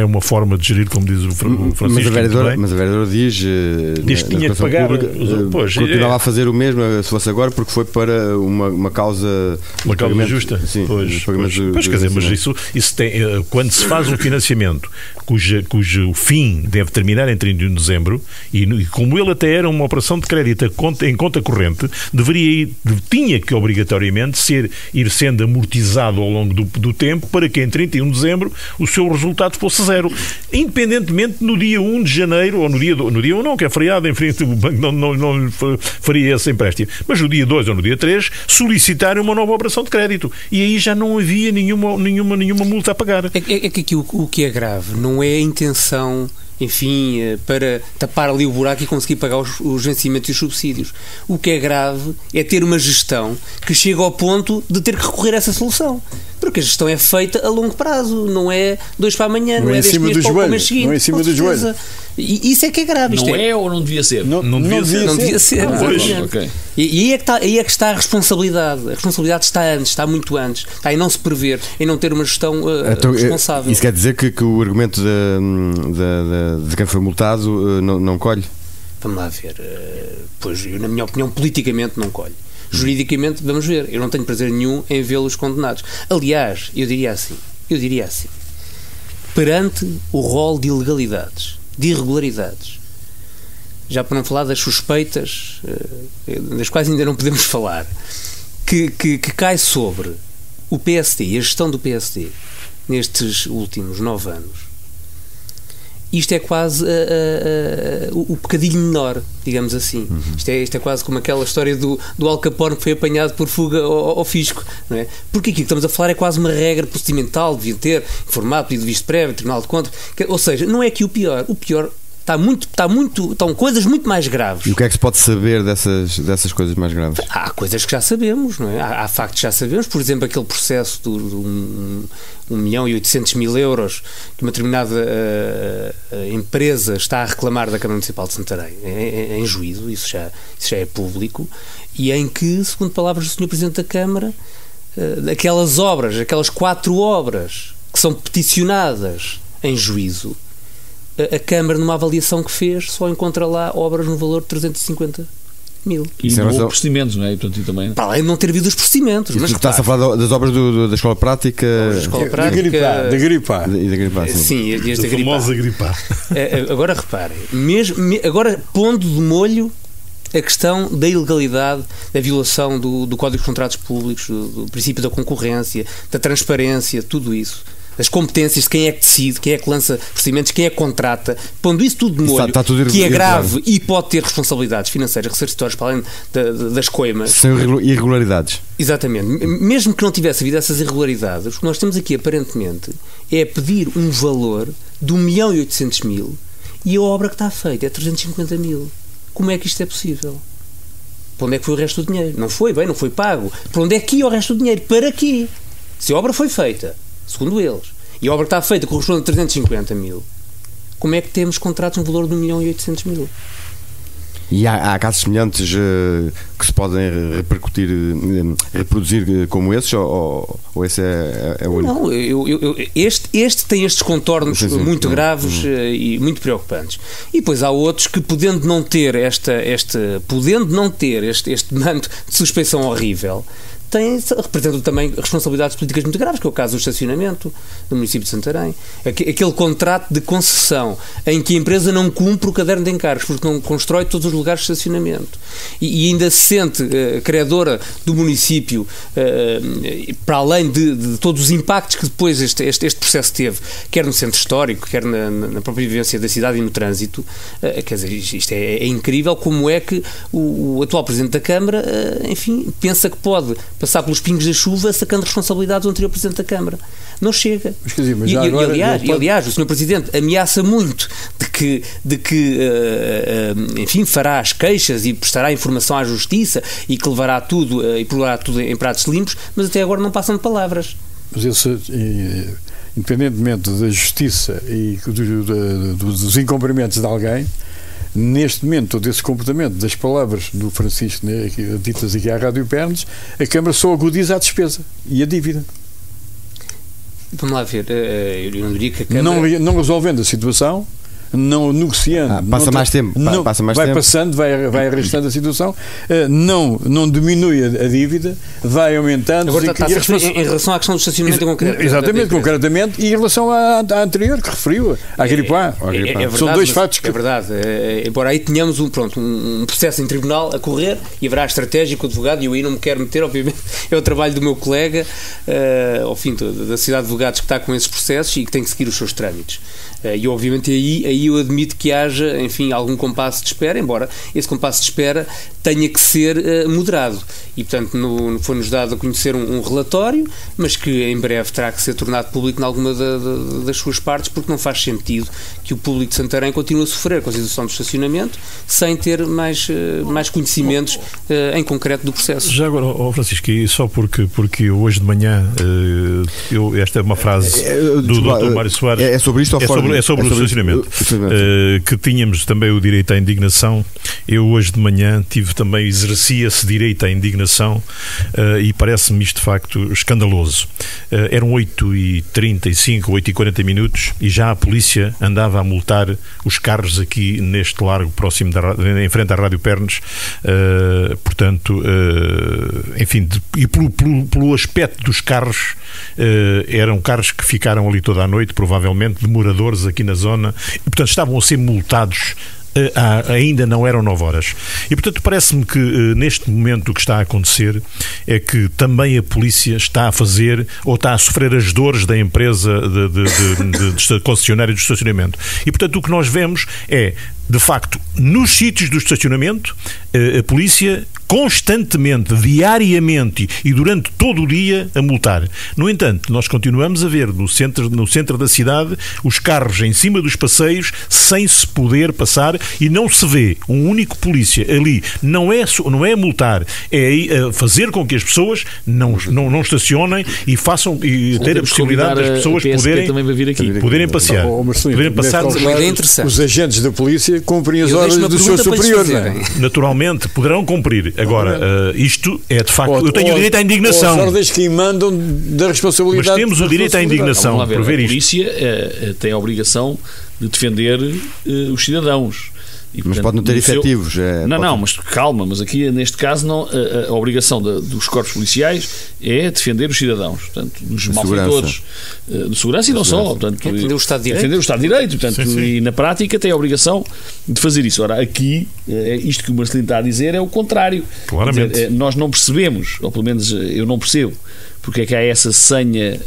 uma forma de gerir, como diz o Francisco. Mas a vereadora diz que tinha que pagar. Continuava a fazer o mesmo se fosse agora, porque foi para uma causa justa. Sim, quer dizer, mas isso tem, quando se faz um financiamento cujo fim deve terminar em 31 de dezembro e como ele até era uma operação de crédito em conta corrente, tinha que obrigatoriamente ir sendo amortizado ao longo do tempo para que em 31 de dezembro o seu resultado fosse zero, independentemente no dia 1 de janeiro ou no dia 1 não, que é feriado, em frente o banco não faria esse empréstimo, mas no dia 2 ou no dia 3 solicitarem uma nova operação de crédito e aí já não havia nenhuma multa a pagar. É que aqui o que é grave não é a intenção, enfim, para tapar ali o buraco e conseguir pagar os vencimentos e os subsídios. O que é grave é ter uma gestão que chega ao ponto de ter que recorrer a essa solução. Porque a gestão é feita a longo prazo, não é 2 para amanhã, não é 10 dias para o mês seguinte. Não é em cima do joelho. E isso é que é grave. Não é ou não devia ser? Não devia ser. Okay. E aí é que está a responsabilidade. A responsabilidade está muito antes. Está em não se prever, em não ter uma gestão responsável. Isso quer dizer que o argumento de quem foi multado não colhe? Vamos lá ver. Pois, eu, na minha opinião, politicamente não colhe. Juridicamente, vamos ver. Eu não tenho prazer nenhum em vê-los condenados. Aliás, eu diria assim, perante o rol de ilegalidades, de irregularidades, já para não falar das suspeitas, das quais ainda não podemos falar, que cai sobre o PSD e a gestão do PSD nestes últimos 9 anos, isto é quase o pecadilho menor, digamos assim. Isto é quase como aquela história do Al Capone que foi apanhado por fuga ao fisco, não é? Porque aqui que estamos a falar é quase uma regra procedimental, devia ter informado, pedido de visto prévio, Tribunal de Contas, ou seja, não é que o pior estão coisas muito mais graves. E o que é que se pode saber dessas coisas mais graves? Há coisas que já sabemos, não é? Há factos que já sabemos, por exemplo, aquele processo de 1.800.000 euros que uma determinada empresa está a reclamar da Câmara Municipal de Santarém em juízo, isso já é público, e em que, segundo palavras do Sr. Presidente da Câmara, aquelas 4 obras que são peticionadas em juízo, a Câmara, numa avaliação que fez, só encontra lá obras no valor de 350.000. E não houve procedimentos, não é? E, portanto, também... Para além de não ter havido os procedimentos. Mas está-se a falar das obras da Escola Prática... Da Gripar. E da Gripar, sim. Sim, e da famosa Gripar. Agora reparem, agora pondo de molho a questão da ilegalidade, da violação do Código de Contratos Públicos, do princípio da concorrência, da transparência, tudo isso, das competências de quem é que decide, quem é que lança procedimentos, quem é que contrata, pondo isso tudo de molho, que é grave e pode ter responsabilidades financeiras ressarcitórias para além das coimas. São irregularidades. Exatamente. Mesmo que não tivesse havido essas irregularidades, o que nós temos aqui, aparentemente, é pedir um valor de 1.800.000 e a obra que está feita é 350.000. Como é que isto é possível? Para onde é que foi o resto do dinheiro? Não foi pago. Para onde é que ia o resto do dinheiro? Para quê? Se a obra foi feita, segundo eles, e a obra que está feita corresponde a 350.000, como é que temos contratos no valor de 1.800.000? E há casos semelhantes que se podem reproduzir como esses, ou esse é o único? Não, este tem estes contornos muito graves e muito preocupantes. E depois há outros que, podendo não ter este manto de suspeição horrível, representam também responsabilidades políticas muito graves, que é o caso do estacionamento no município de Santarém. Aquele contrato de concessão em que a empresa não cumpre o caderno de encargos porque não constrói todos os lugares de estacionamento e ainda se sente credora do município, para além de todos os impactos que depois este processo teve, quer no centro histórico, quer na própria vivência da cidade e no trânsito. Quer dizer, isto é incrível como é que o atual Presidente da Câmara, enfim, pensa que pode passar pelos pingos da chuva sacando responsabilidades do anterior Presidente da Câmara. Não chega. Aliás, o Sr. Presidente ameaça muito de que enfim, fará as queixas e prestará informação à Justiça e que levará tudo e provará tudo em pratos limpos, mas até agora não passam de palavras. Mas esse, independentemente da Justiça e dos incumprimentos de alguém, neste momento, desse comportamento, das palavras do Francisco, né, ditas aqui à Rádio Pernes, a Câmara só agudiza a despesa e a dívida. Vamos lá ver, eu não diria que a Câmara... Não resolvendo a situação, não negociando... Passa mais tempo. Vai arrastando a situação, não diminui a dívida, vai aumentando... Agora em relação à questão do estacionamento em concreto. Exatamente, concretamente, e em relação à anterior, que referiu, à Gripar. São dois fatos que... É verdade. Embora aí tenhamos um processo em tribunal a correr e haverá estratégia com o advogado, e eu aí não me quero meter, obviamente, é o trabalho do meu colega, ao fim da Sociedade de Advogados, que está com esses processos e que tem que seguir os seus trâmites. E obviamente aí eu admito que haja, enfim, algum compasso de espera, embora esse compasso de espera tenha que ser moderado. E, portanto, foi-nos dado a conhecer um relatório, mas que em breve terá que ser tornado público em alguma das suas partes, porque não faz sentido que o público de Santarém continue a sofrer com a situação do estacionamento sem ter mais conhecimentos em concreto do processo. Já agora, Francisco, e só porque hoje de manhã, esta é uma frase do Dr. Mário Soares... É sobre isto ou é sobre o estacionamento. Que tínhamos também o direito à indignação. Eu hoje de manhã tive também exercia-se direito à indignação e parece-me isto de facto escandaloso. Eram 8h35, 8h40 minutos e já a polícia andava a multar os carros aqui neste largo próximo em frente à Rádio Pernes, portanto, enfim, e pelo aspecto dos carros, eram carros que ficaram ali toda a noite, provavelmente, de moradores aqui na zona, e portanto estavam a ser multados. Ainda não eram 9 horas. E, portanto, parece-me que neste momento o que está a acontecer é que também a polícia está a fazer ou está a sofrer as dores da empresa de concessionária de estacionamento. E, portanto, o que nós vemos é, de facto, nos sítios do estacionamento, a polícia constantemente, diariamente e durante todo o dia a multar. No entanto, nós continuamos a ver no centro da cidade os carros em cima dos passeios sem se poder passar e não se vê um único polícia ali. Não é multar, é fazer com que as pessoas não estacionem e façam e ter a possibilidade das pessoas poderem passear. Poderem passar. Os agentes da polícia cumprem as ordens do seu superior. Naturalmente, poderão cumprir. Agora, isto é de facto... Eu tenho o direito à indignação. As ordens que emandam da responsabilidade... Mas temos o direito à indignação por ver isto. A polícia tem a obrigação de defender os cidadãos. E, portanto, mas pode não ter efetivos. Mas calma, mas aqui neste caso não, a obrigação dos corpos policiais é defender os cidadãos, portanto, dos malfeitores de segurança e não só, portanto, defender o Estado de Direito. Defender o Estado de Direito, portanto, sim. E na prática tem a obrigação de fazer isso. Ora, aqui, isto que o Marcelino está a dizer é o contrário. Claramente. Dizer, nós não percebemos, ou pelo menos eu não percebo, porque é que há essa senha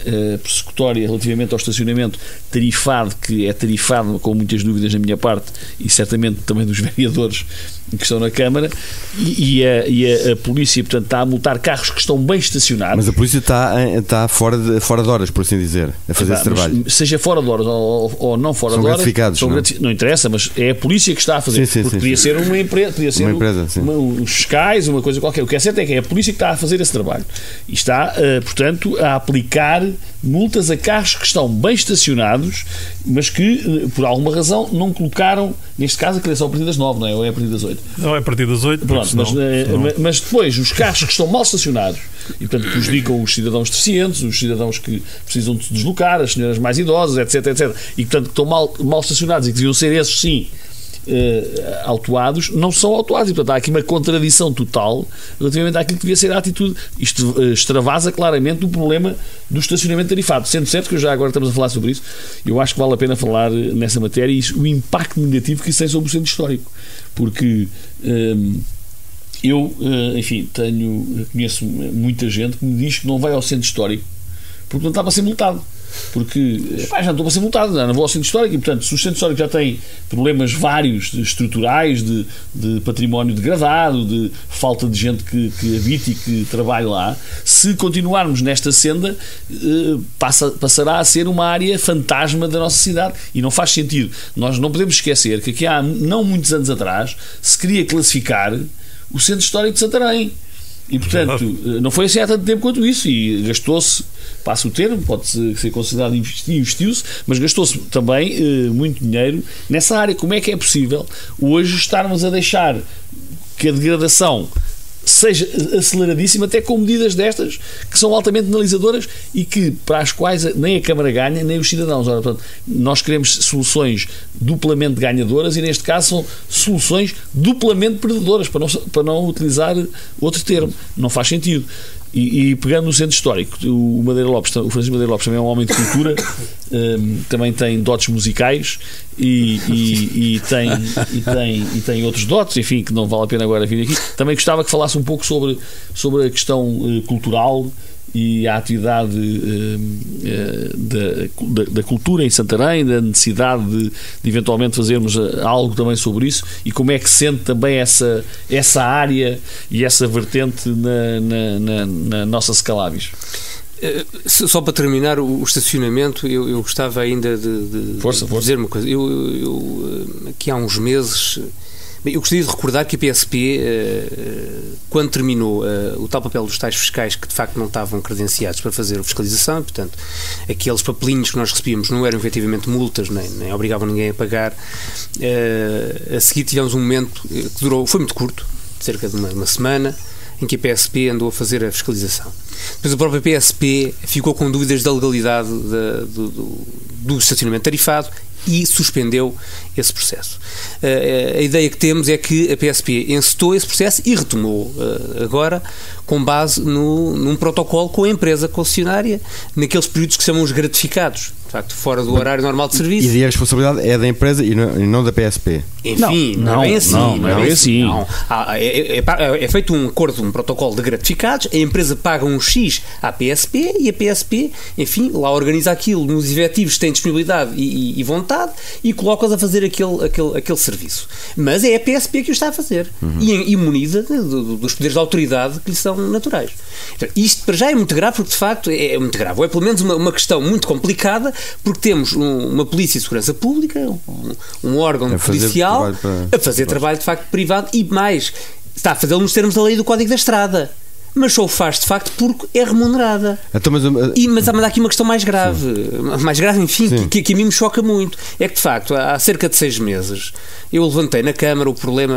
persecutória relativamente ao estacionamento tarifado, que é tarifado com muitas dúvidas da minha parte e certamente também dos vereadores que estão na Câmara, e a polícia, portanto, está a multar carros que estão bem estacionados. Mas a polícia está fora de horas, por assim dizer, a fazer esse trabalho. Seja fora de horas ou não fora são de horas, gratificados, não interessa, mas é a polícia que está a fazer. Sim, podia ser uma empresa, podia ser uma empresa, os fiscais, uma coisa qualquer. O que é certo é que é a polícia que está a fazer esse trabalho e está, portanto, a aplicar multas a carros que estão bem estacionados, mas que, por alguma razão, não colocaram, neste caso, a criação a partir das 9, não é? Ou é a partir das 8? Não, é a partir das 8. Pronto, mas depois, os carros que estão mal estacionados e, portanto, prejudicam os cidadãos deficientes, os cidadãos que precisam de se deslocar, as senhoras mais idosas, etc, e, portanto, que estão mal estacionados e que deviam ser esses, sim, autuados, não são autuados, e portanto há aqui uma contradição total relativamente àquilo que devia ser a atitude. Isto extravasa claramente o problema do estacionamento tarifado, sendo certo que já agora estamos a falar sobre isso, eu acho que vale a pena falar nessa matéria e o impacto negativo que isso tem sobre o centro histórico, porque eu, enfim, conheço muita gente que me diz que não vai ao centro histórico porque não está para ser multado. Porque já não estou para ser multado, não vou ao centro histórico e, portanto, se o centro histórico já tem problemas vários estruturais, de património degradado, de falta de gente que habite e que trabalhe lá, se continuarmos nesta senda, passará a ser uma área fantasma da nossa cidade e não faz sentido. Nós não podemos esquecer que aqui há não muitos anos atrás se queria classificar o centro histórico de Santarém. E, portanto, não foi assim há tanto tempo quanto isso, e gastou-se, passa o termo, pode ser considerado investiu-se, mas gastou-se também muito dinheiro nessa área. Como é que é possível hoje estarmos a deixar que a degradação seja aceleradíssima, até com medidas destas que são altamente penalizadoras e que, para as quais nem a Câmara ganha, nem os cidadãos. Ora, portanto, nós queremos soluções duplamente ganhadoras e, neste caso, são soluções duplamente perdedoras, para não utilizar outro termo. Não faz sentido. E pegando no centro histórico, o Francisco Madeira Lopes também é um homem de cultura, também tem dotes musicais e tem outros dotes, enfim, que não vale a pena agora vir aqui. Também gostava que falasse um pouco sobre a questão cultural e a atividade da cultura em Santarém, da necessidade de eventualmente fazermos algo também sobre isso, e como é que sente também essa área e essa vertente na nossa Scalabis. Só para terminar o estacionamento, eu gostava ainda de dizer uma coisa. Aqui há uns meses, eu gostaria de recordar que a PSP, quando terminou o tal papel dos tais fiscais que de facto não estavam credenciados para fazer a fiscalização, portanto aqueles papelinhos que nós recebíamos não eram efetivamente multas, nem obrigavam ninguém a pagar, a seguir tivemos um momento que foi muito curto, cerca de uma semana, em que a PSP andou a fazer a fiscalização. Depois a própria PSP ficou com dúvidas da legalidade do estacionamento tarifado e suspendeu esse processo. A ideia que temos é que a PSP encetou esse processo e retomou agora com base num protocolo com a empresa concessionária, naqueles períodos que se chamam os gratificados, de facto, fora do horário normal de serviço. E a responsabilidade é da empresa e não da PSP? Enfim, não é assim. Não é assim. É feito um acordo, um protocolo de gratificados, a empresa paga um X à PSP e a PSP, enfim, lá organiza aquilo nos efetivos que têm disponibilidade e vontade e coloca-os a fazer aquele serviço. Mas é a PSP que o está a fazer e imuniza dos poderes de autoridade que lhe são naturais. Então, isto para já é muito grave, porque de facto é muito grave, ou é pelo menos uma questão muito complicada, porque temos uma polícia de segurança pública, um órgão policial a fazer trabalho de facto privado e mais, está a fazê-lo nos termos da lei do Código da Estrada. Mas só o faz de facto porque é remunerada. Então, mas há aqui uma questão mais grave, enfim, que a mim me choca muito. É que de facto, há cerca de 6 meses, eu levantei na Câmara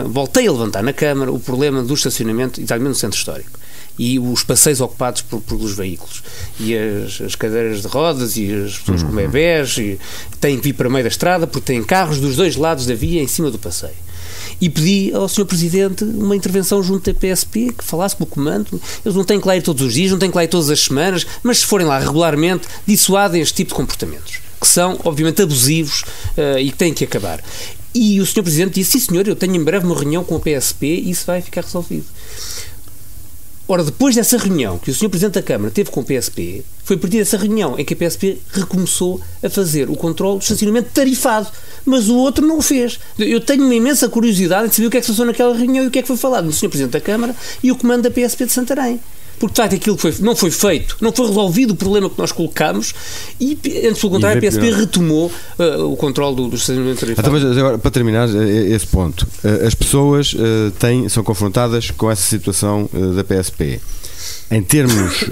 voltei a levantar na Câmara o problema do estacionamento, exatamente no centro histórico. E os passeios ocupados pelos veículos. E as cadeiras de rodas e as pessoas com bebés têm que vir para o meio da estrada porque têm carros dos dois lados da via em cima do passeio. E pedi ao Sr. Presidente uma intervenção junto da PSP, que falasse com o comando. Eles não têm que lá ir todos os dias, não têm que lá ir todas as semanas, mas se forem lá regularmente, dissuadem este tipo de comportamentos, que são, obviamente, abusivos e que têm que acabar. E o Sr. Presidente disse, sim senhor, eu tenho em breve uma reunião com a PSP e isso vai ficar resolvido. Ora, depois dessa reunião que o Sr. Presidente da Câmara teve com o PSP, foi a partir dessa reunião em que a PSP recomeçou a fazer o controle do estacionamento tarifado, mas o outro não o fez. Eu tenho uma imensa curiosidade de saber o que é que se passou naquela reunião e o que é que foi falado no Sr. Presidente da Câmara e o comando da PSP de Santarém. Porque, de facto, aquilo que não foi feito, não foi resolvido o problema que nós colocámos e, antes pelo contrário, a PSP retomou o controle do estacionamento tarifado. Então, mas agora, para terminar esse ponto, as pessoas são confrontadas com essa situação da PSP. Em termos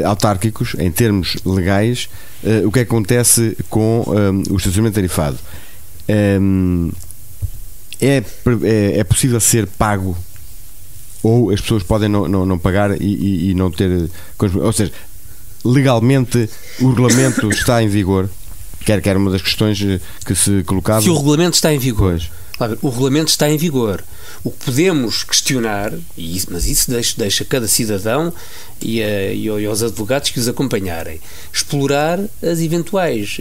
autárquicos, em termos legais, o que acontece com o estacionamento tarifado? É possível ser pago? Ou as pessoas podem não pagar e não ter... Ou seja, legalmente o regulamento está em vigor? Que era uma das questões que se colocava. Se o regulamento está em vigor. O regulamento está em vigor. O que podemos questionar, mas isso deixa cada cidadão e aos advogados que os acompanharem, explorar as eventuais,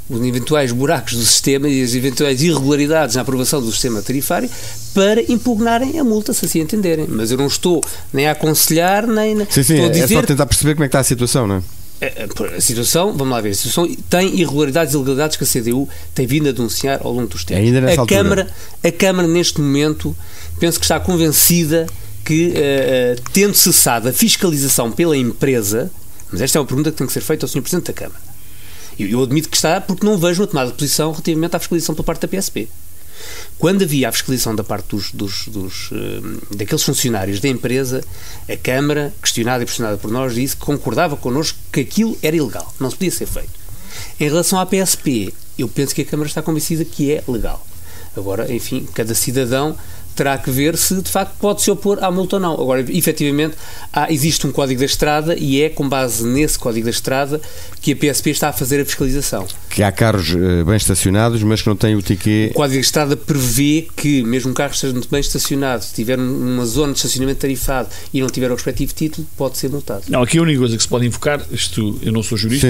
os eventuais buracos do sistema e as eventuais irregularidades na aprovação do sistema tarifário para impugnarem a multa, se assim entenderem. Mas eu não estou nem a aconselhar, nem estou a dizer... É só tentar perceber como é que está a situação, não é? A situação, vamos lá ver, a situação tem irregularidades e ilegalidades que a CDU tem vindo a denunciar ao longo dos tempos. Ainda nessa altura. A Câmara, neste momento, penso que está convencida que, tendo cessado a fiscalização pela empresa, mas esta é uma pergunta que tem que ser feita ao Sr. Presidente da Câmara. Eu admito que está, porque não vejo uma tomada de posição relativamente à fiscalização pela parte da PSP. Quando havia a fiscalização da parte daqueles funcionários da empresa, a Câmara, questionada e pressionada por nós, disse que concordava connosco que aquilo era ilegal, não se podia ser feito. Em relação à PSP, eu penso que a Câmara está convencida que é legal. Agora, enfim, cada cidadão terá que ver se de facto pode se opor à multa ou não. Agora, efetivamente, existe um Código da Estrada e é com base nesse Código da Estrada que a PSP está a fazer a fiscalização. Que há carros bem estacionados, mas que não têm o ticket. O Código da Estrada prevê que, mesmo um carro esteja muito bem estacionado, se tiver uma zona de estacionamento tarifado e não tiver o respectivo título, pode ser multado. Não, aqui a única coisa que se pode invocar, eu não sou jurista,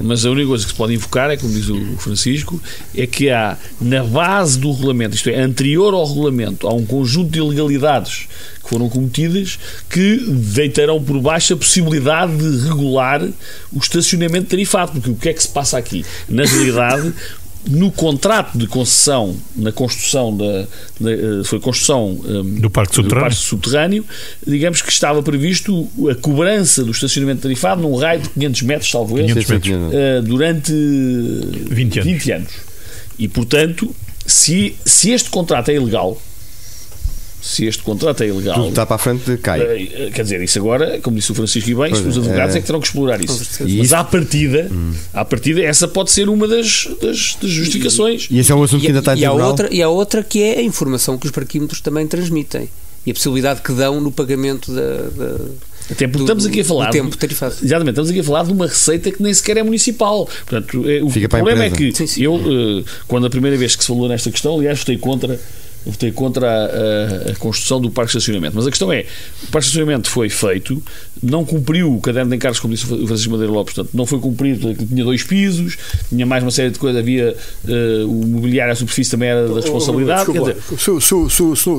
mas a única coisa que se pode invocar é, como diz o Francisco, é que há, na base do regulamento, isto é, anterior ao regulamento, há um conjunto de ilegalidades que foram cometidas que deitarão por baixo a possibilidade de regular o estacionamento tarifado, porque o que é que se passa aqui? Na realidade, no contrato de concessão, na construção foi construção do parque subterrâneo, digamos que estava previsto a cobrança do estacionamento tarifado num raio de 500 metros, salvo erro, durante 20 anos. E, portanto, se este contrato é ilegal, se este contrato é ilegal... Tudo está para a frente, cai. Quer dizer, isso agora, como disse o Francisco e bem, os advogados é que terão que explorar isso. Mas à partida, essa pode ser uma das justificações. E esse é um assunto que ainda está em tribunal. E há outra que é a informação que os parquímetros também transmitem. E a possibilidade que dão no pagamento até porque estamos aqui a falar do tempo tarifado. Exatamente, estamos aqui a falar de uma receita que nem sequer é municipal. Portanto, o problema é que eu, quando a primeira vez que se falou nesta questão, aliás, votei contra a construção do parque de estacionamento. Mas a questão é, o parque de estacionamento foi feito, não cumpriu o caderno de encargos, como disse o Francisco Madeira Lopes, portanto, não foi cumprido, tinha 2 pisos, tinha mais uma série de coisas, havia o mobiliário, a superfície também era da responsabilidade. Desculpa,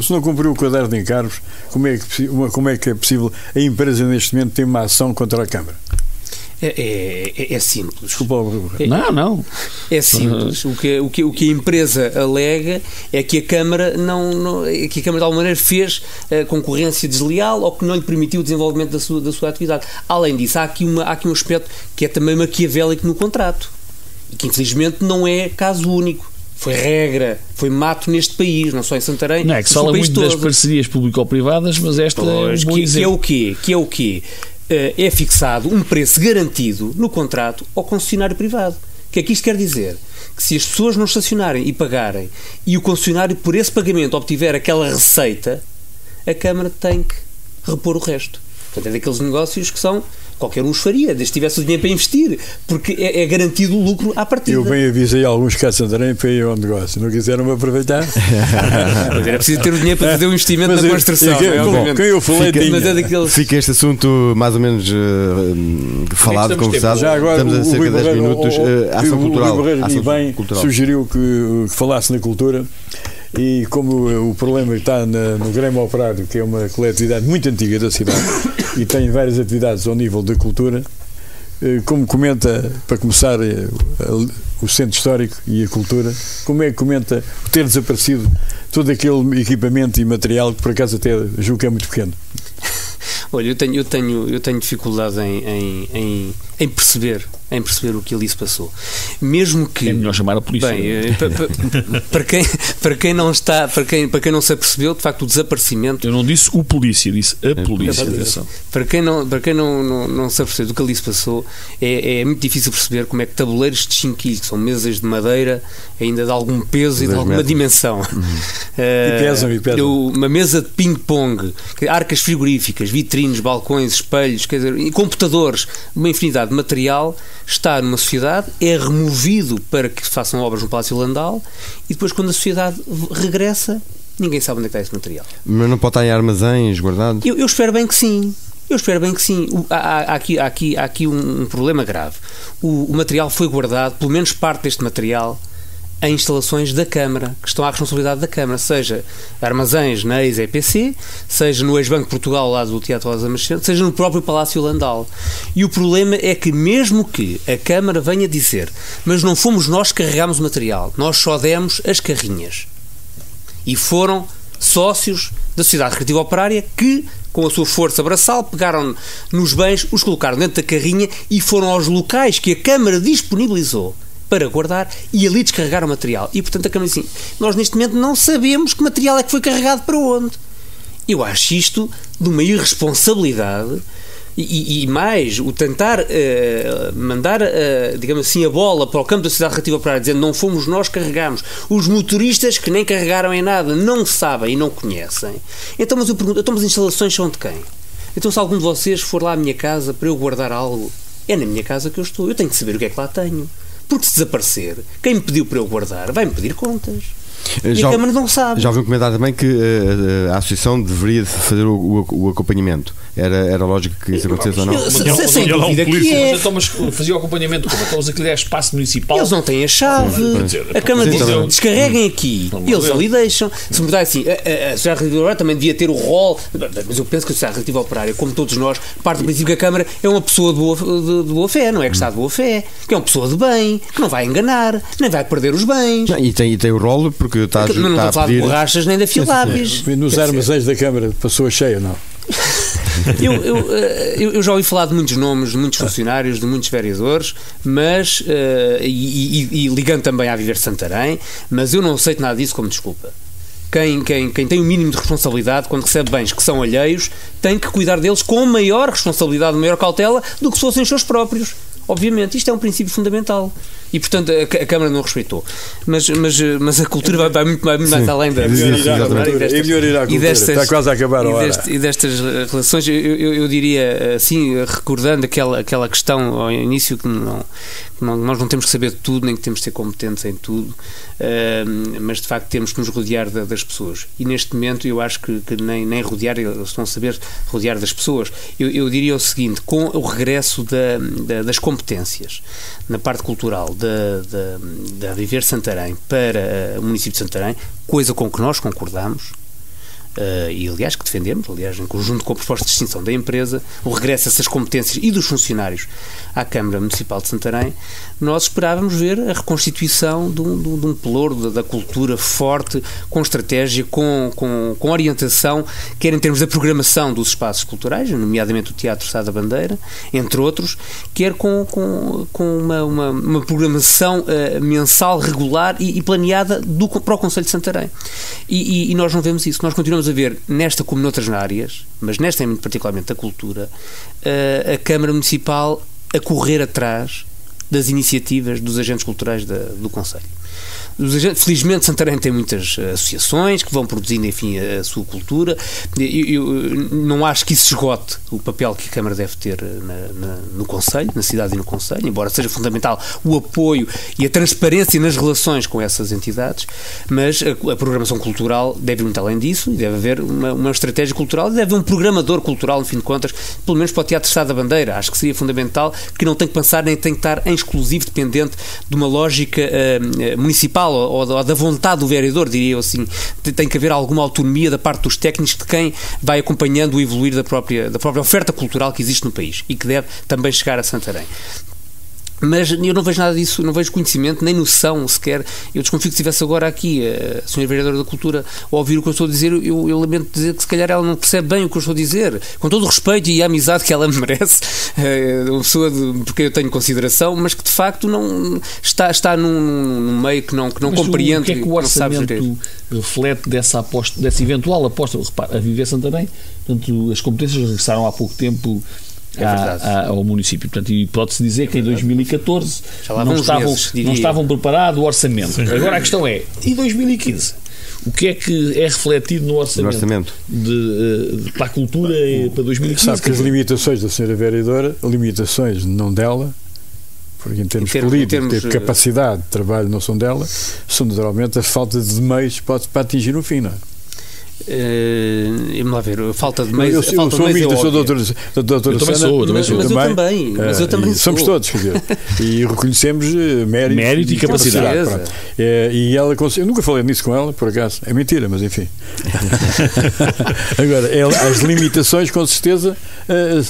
se não cumpriu o caderno de encargos, como é que é possível a empresa neste momento ter uma ação contra a Câmara? É simples. Desculpa. Não. É simples. O que a empresa alega é que a Câmara que a Câmara de alguma maneira fez concorrência desleal ou que não lhe permitiu o desenvolvimento da sua atividade. Além disso, há aqui um aspecto que é também maquiavélico no contrato e que infelizmente não é caso único. Foi regra, foi mato neste país, não só em Santarém. Não é que se fala muito das parcerias público-privadas, mas esta é um bom exemplo. Que é o quê? É fixado um preço garantido no contrato ao concessionário privado. O que é que isto quer dizer? Que se as pessoas não estacionarem e pagarem e o concessionário por esse pagamento obtiver aquela receita, a Câmara tem que repor o resto. Portanto, é daqueles negócios que qualquer um os faria, desde que tivesse o dinheiro para investir, porque é garantido o lucro à partida. Eu bem avisei alguns cá de Santarém para ir ao negócio, não quiseram-me aproveitar. Mas era preciso ter o dinheiro para fazer um investimento na construção. Quem eu falei fica este assunto mais ou menos falado, conversado. Já agora, estamos a cerca de 10 minutos. Ação cultural. O Rui Barreiro sugeriu que falasse na cultura. E como o problema está no Grêmio Operário, que é uma coletividade muito antiga da cidade e tem várias atividades ao nível da cultura, como comenta, para começar, o centro histórico e a cultura, como é que comenta ter desaparecido todo aquele equipamento e material que por acaso até julgo que é muito pequeno? Olha, eu tenho dificuldade em perceber o que ali se passou. Mesmo que... É melhor chamar a polícia. Bem, para quem não se apercebeu, de facto, o desaparecimento... Eu não disse o polícia, disse a polícia. Para quem não se apercebeu do que ali se passou, é muito difícil perceber como é que tabuleiros de 5 kg, que são mesas de madeira, ainda de algum peso e de alguma dimensão. E pesam. Uma mesa de ping-pong, arcas frigoríficas, vitrines, balcões, espelhos, quer dizer, e computadores, uma infinidade de material está numa sociedade, é removido para que façam obras no Palácio Landau e depois, quando a sociedade regressa, ninguém sabe onde é que está esse material. Mas não pode estar em armazéns guardado? Eu espero bem que sim. Há aqui um problema grave. O material foi guardado, pelo menos parte deste material, em instalações da Câmara, que estão à responsabilidade da Câmara, seja armazéns na ex-EPC, seja no ex-Banco de Portugal, lá do Teatro Rosa Machado, seja no próprio Palácio Landau. E o problema é que, mesmo que a Câmara venha dizer, mas não fomos nós que carregámos o material, nós só demos as carrinhas. E foram sócios da Sociedade Recreativa Operária que, com a sua força braçal, pegaram nos bens, os colocaram dentro da carrinha e foram aos locais que a Câmara disponibilizou para guardar e ali descarregar o material. E, portanto, a Câmara diz assim, nós neste momento não sabemos que material é que foi carregado para onde. Eu acho isto de uma irresponsabilidade e mais, o tentar mandar, digamos assim, a bola para o campo da Sociedade Recreativa Operária, dizendo não fomos nós que carregámos. Os motoristas que nem carregaram em nada não sabem e não conhecem. Então, mas eu pergunto, então as instalações são de quem? Então, se algum de vocês for lá à minha casa para eu guardar algo, é na minha casa que eu estou. Eu tenho que saber o que é que lá tenho. Porque se desaparecer, quem me pediu para eu guardar vai-me pedir contas. E a Câmara não sabe. Já ouvi um comentário também que a Associação deveria fazer o acompanhamento. Era lógico que isso acontecesse ou não? Sem dúvida que é. Mas fazia o acompanhamento como? Estamos aqui a espaço municipal. Eles não têm a chave. A Câmara diz, descarreguem aqui. Eles ali deixam. Se me dá assim, a Sociedade Recreativa Operária também devia ter o rol. Mas eu penso que a Sociedade Recreativa Operária, como todos nós, parte do princípio que a Câmara é uma pessoa de boa fé, não é que está de boa fé, que é uma pessoa de bem, que não vai enganar, nem vai perder os bens. Não, e tem o rolo, porque está não estou a falar de borrachas nem de afiláveis. Nos armazéns da Câmara passou a cheia, não? Eu já ouvi falar de muitos nomes, de muitos funcionários, de muitos vereadores, mas e ligando também à Viver Santarém, mas eu não aceito nada disso como desculpa. quem tem o mínimo de responsabilidade, quando recebe bens que são alheios, tem que cuidar deles com maior responsabilidade, maior cautela do que se fossem os seus próprios. Obviamente, isto é um princípio fundamental. E, portanto, a Câmara não respeitou. Mas a cultura vai muito mais além da... Está quase a acabar a hora. E destas relações, eu diria, assim, recordando aquela questão ao início, que nós não temos que saber de tudo, nem que temos que ser competentes em tudo, mas, de facto, temos que nos rodear das pessoas. E, neste momento, eu acho que nem rodear, eles estão a saber rodear das pessoas. Eu diria o seguinte, com o regresso das competências na parte cultural da Viver Santarém para o município de Santarém, coisa com que nós concordamos, e aliás que defendemos, em conjunto com a proposta de extinção da empresa, o regresso dessas competências e dos funcionários à Câmara Municipal de Santarém, nós esperávamos ver a reconstituição de um pelouro da cultura forte, com estratégia, com orientação, quer em termos da programação dos espaços culturais, nomeadamente o Teatro Sá da Bandeira, entre outros, quer com uma programação mensal, regular e planeada para o Concelho de Santarém. E nós não vemos isso. Nós continuamos a ver, nesta como noutras áreas, mas nesta muito particularmente da cultura, a Câmara Municipal a correr atrás das iniciativas dos agentes culturais do Concelho. Felizmente Santarém tem muitas associações que vão produzindo, enfim, a sua cultura. Eu não acho que isso esgote o papel que a Câmara deve ter no Concelho, na cidade e no Concelho, embora seja fundamental o apoio e a transparência nas relações com essas entidades, mas a programação cultural deve ir muito além disso, e deve haver uma estratégia cultural, e deve haver um programador cultural, no fim de contas, pelo menos para o Teatro Sá da Bandeira. Acho que seria fundamental, que não tem que pensar nem tem que estar em exclusivo dependente de uma lógica municipal ou da vontade do vereador, diria eu assim. Tem que haver alguma autonomia da parte dos técnicos, de quem vai acompanhando o evoluir da própria oferta cultural que existe no país e que deve também chegar a Santarém. Mas eu não vejo nada disso, não vejo conhecimento, nem noção sequer. Eu desconfio que se estivesse agora aqui a Sra. Vereadora da Cultura a ouvir o que eu estou a dizer, eu lamento dizer que se calhar ela não percebe bem o que eu estou a dizer, com todo o respeito e a amizade que ela merece, uma pessoa por quem eu tenho consideração, mas que de facto não está num meio que não compreende. O que é que o orçamento reflete dessa eventual aposta? Repara, a Viver Santarém, portanto, as competências regressaram há pouco tempo ao município. Portanto, e pode-se dizer que em 2014 não estavam preparados o orçamento. Sim. Agora a questão é, e 2015? O que é refletido no orçamento, para a cultura para 2015? Sabe que as limitações da senhora vereadora, limitações não dela, porque em termos políticos, de capacidade de trabalho não são dela, são naturalmente a falta de meios para atingir o fim, não é? Vamos lá ver, a falta de meios. Eu sou amigo, sou doutor também. Mas eu também sou. Somos todos, quer dizer, e reconhecemos mérito e capacidade. E ela, eu nunca falei nisso com ela, por acaso, é mentira, mas enfim. Agora, as limitações, com certeza,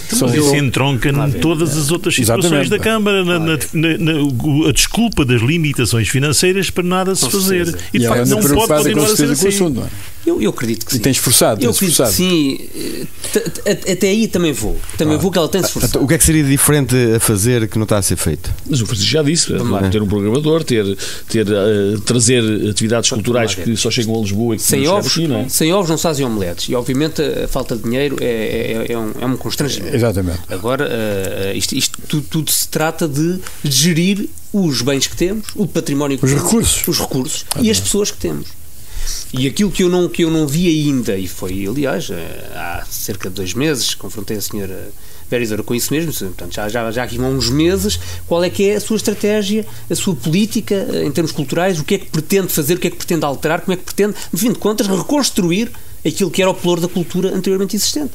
são. Isso entronca em todas as outras situações da Câmara, a desculpa das limitações financeiras para nada se fazer. E de facto não pode continuar a ser assim. Eu acredito que sim. E tens esforçado. Eu acredito que sim. Até aí também vou que ela tem se esforçado. O que é que seria diferente a fazer que não está a ser feito? Mas o Francisco já disse, ter um programador, trazer atividades culturais que só chegam a Lisboa e que sem ovos não se fazem omeletes, e obviamente a falta de dinheiro é um constrangimento. Exatamente. Agora, isto tudo se trata de gerir os bens que temos, o património que temos, os recursos e as pessoas que temos. E aquilo que eu não vi ainda, e foi, aliás, há cerca de 2 meses, confrontei a senhora vereadora com isso mesmo, portanto, já aqui há uns meses, qual é que é a sua estratégia, a sua política em termos culturais, o que é que pretende fazer, o que é que pretende alterar, como é que pretende, no fim de contas, reconstruir aquilo que era o pelouro da cultura anteriormente existente.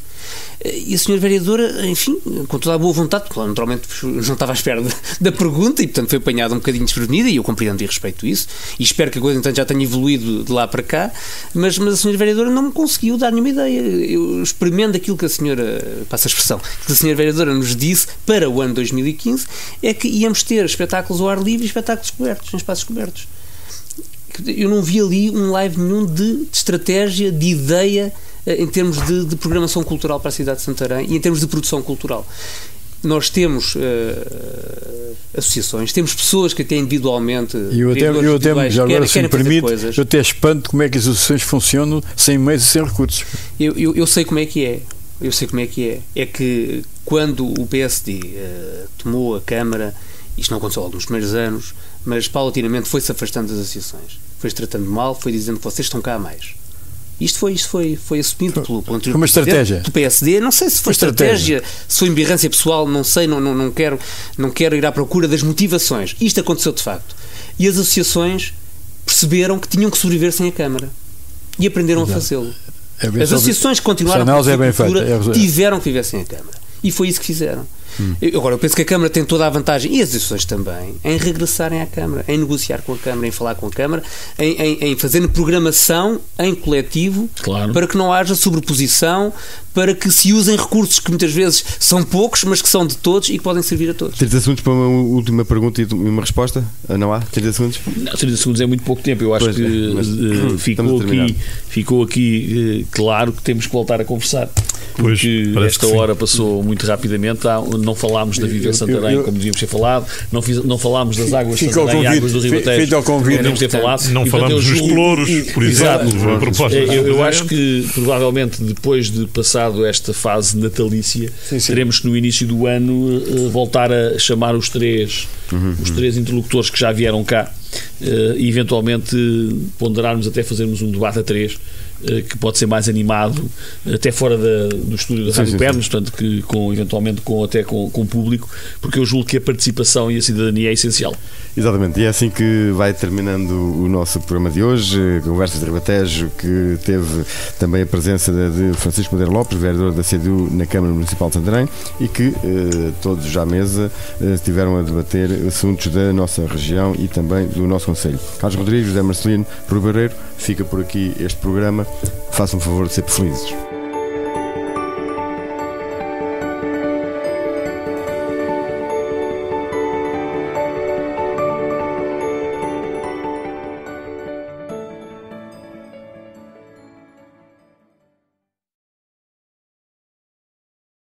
E a senhora vereadora, enfim, com toda a boa vontade, claro, naturalmente não estava à espera da pergunta e, portanto, foi apanhada um bocadinho desprevenida, e eu compreendo e respeito isso, e espero que a coisa, então, já tenha evoluído de lá para cá, mas a senhora vereadora não me conseguiu dar nenhuma ideia. Eu experimento aquilo que a senhora, passa a expressão, que a senhora vereadora nos disse para o ano 2015, é que íamos ter espetáculos ao ar livre e espetáculos cobertos, em espaços cobertos. Eu não vi ali um live nenhum de estratégia, de ideia em termos de programação cultural para a cidade de Santarém e em termos de produção cultural. nós temos associações, temos pessoas que até individualmente... E eu até já agora, se me permite, eu até espanto como é que as associações funcionam sem meios e sem recursos. Eu sei como é que é. Eu sei como é que é. É que quando o PSD tomou a Câmara, isto não aconteceu nos primeiros anos, mas paulatinamente foi-se afastando das associações. Foi-se tratando mal, foi dizendo que vocês estão cá a mais. Isto foi assumido pelo foi uma estratégia do PSD. Não sei se foi estratégia, se foi embirrância pessoal, não sei, não quero ir à procura das motivações. Isto aconteceu de facto. E as associações perceberam que tinham que sobreviver sem a Câmara. E aprenderam a fazê-lo. As associações que continuaram a tiveram que viver sem a Câmara. E foi isso que fizeram. Agora, eu penso que a Câmara tem toda a vantagem, e as associações também, em regressarem à Câmara, em negociar com a Câmara, em falar com a Câmara, em fazer programação em coletivo, claro, para que não haja sobreposição, para que se usem recursos que muitas vezes são poucos, mas que são de todos e que podem servir a todos. 30 segundos para uma última pergunta e uma resposta? Não há? 30 segundos? Não, 30 segundos é muito pouco tempo. Eu acho que ficou aqui claro que temos que voltar a conversar. Porque esta hora passou muito rapidamente. Não falámos da Viver Santarém como devíamos ter falado, não falámos das águas de Santarém e águas do Ribatejo como devíamos ter falado. Não falámos dos pelouros, por exemplo. Eu acho que provavelmente depois de passado esta fase natalícia, teremos que no início do ano voltar a chamar os três interlocutores que já vieram cá e eventualmente ponderarmos até fazermos um debate a três, que pode ser mais animado, até fora do estúdio da Rádio Pernos, portanto, que eventualmente até com o público, porque eu julgo que a participação e a cidadania é essencial. Exatamente, e é assim que vai terminando o nosso programa de hoje, Conversas de Ribatejo, que teve também a presença de Francisco Madeira Lopes, vereador da CDU na Câmara Municipal de Santarém, e que todos já à mesa estiveram a debater assuntos da nossa região e também do nosso concelho. Carlos Rodrigues, José Marcelino, Rui Barreiro, fica por aqui este programa. Façam um favor de ser felizes.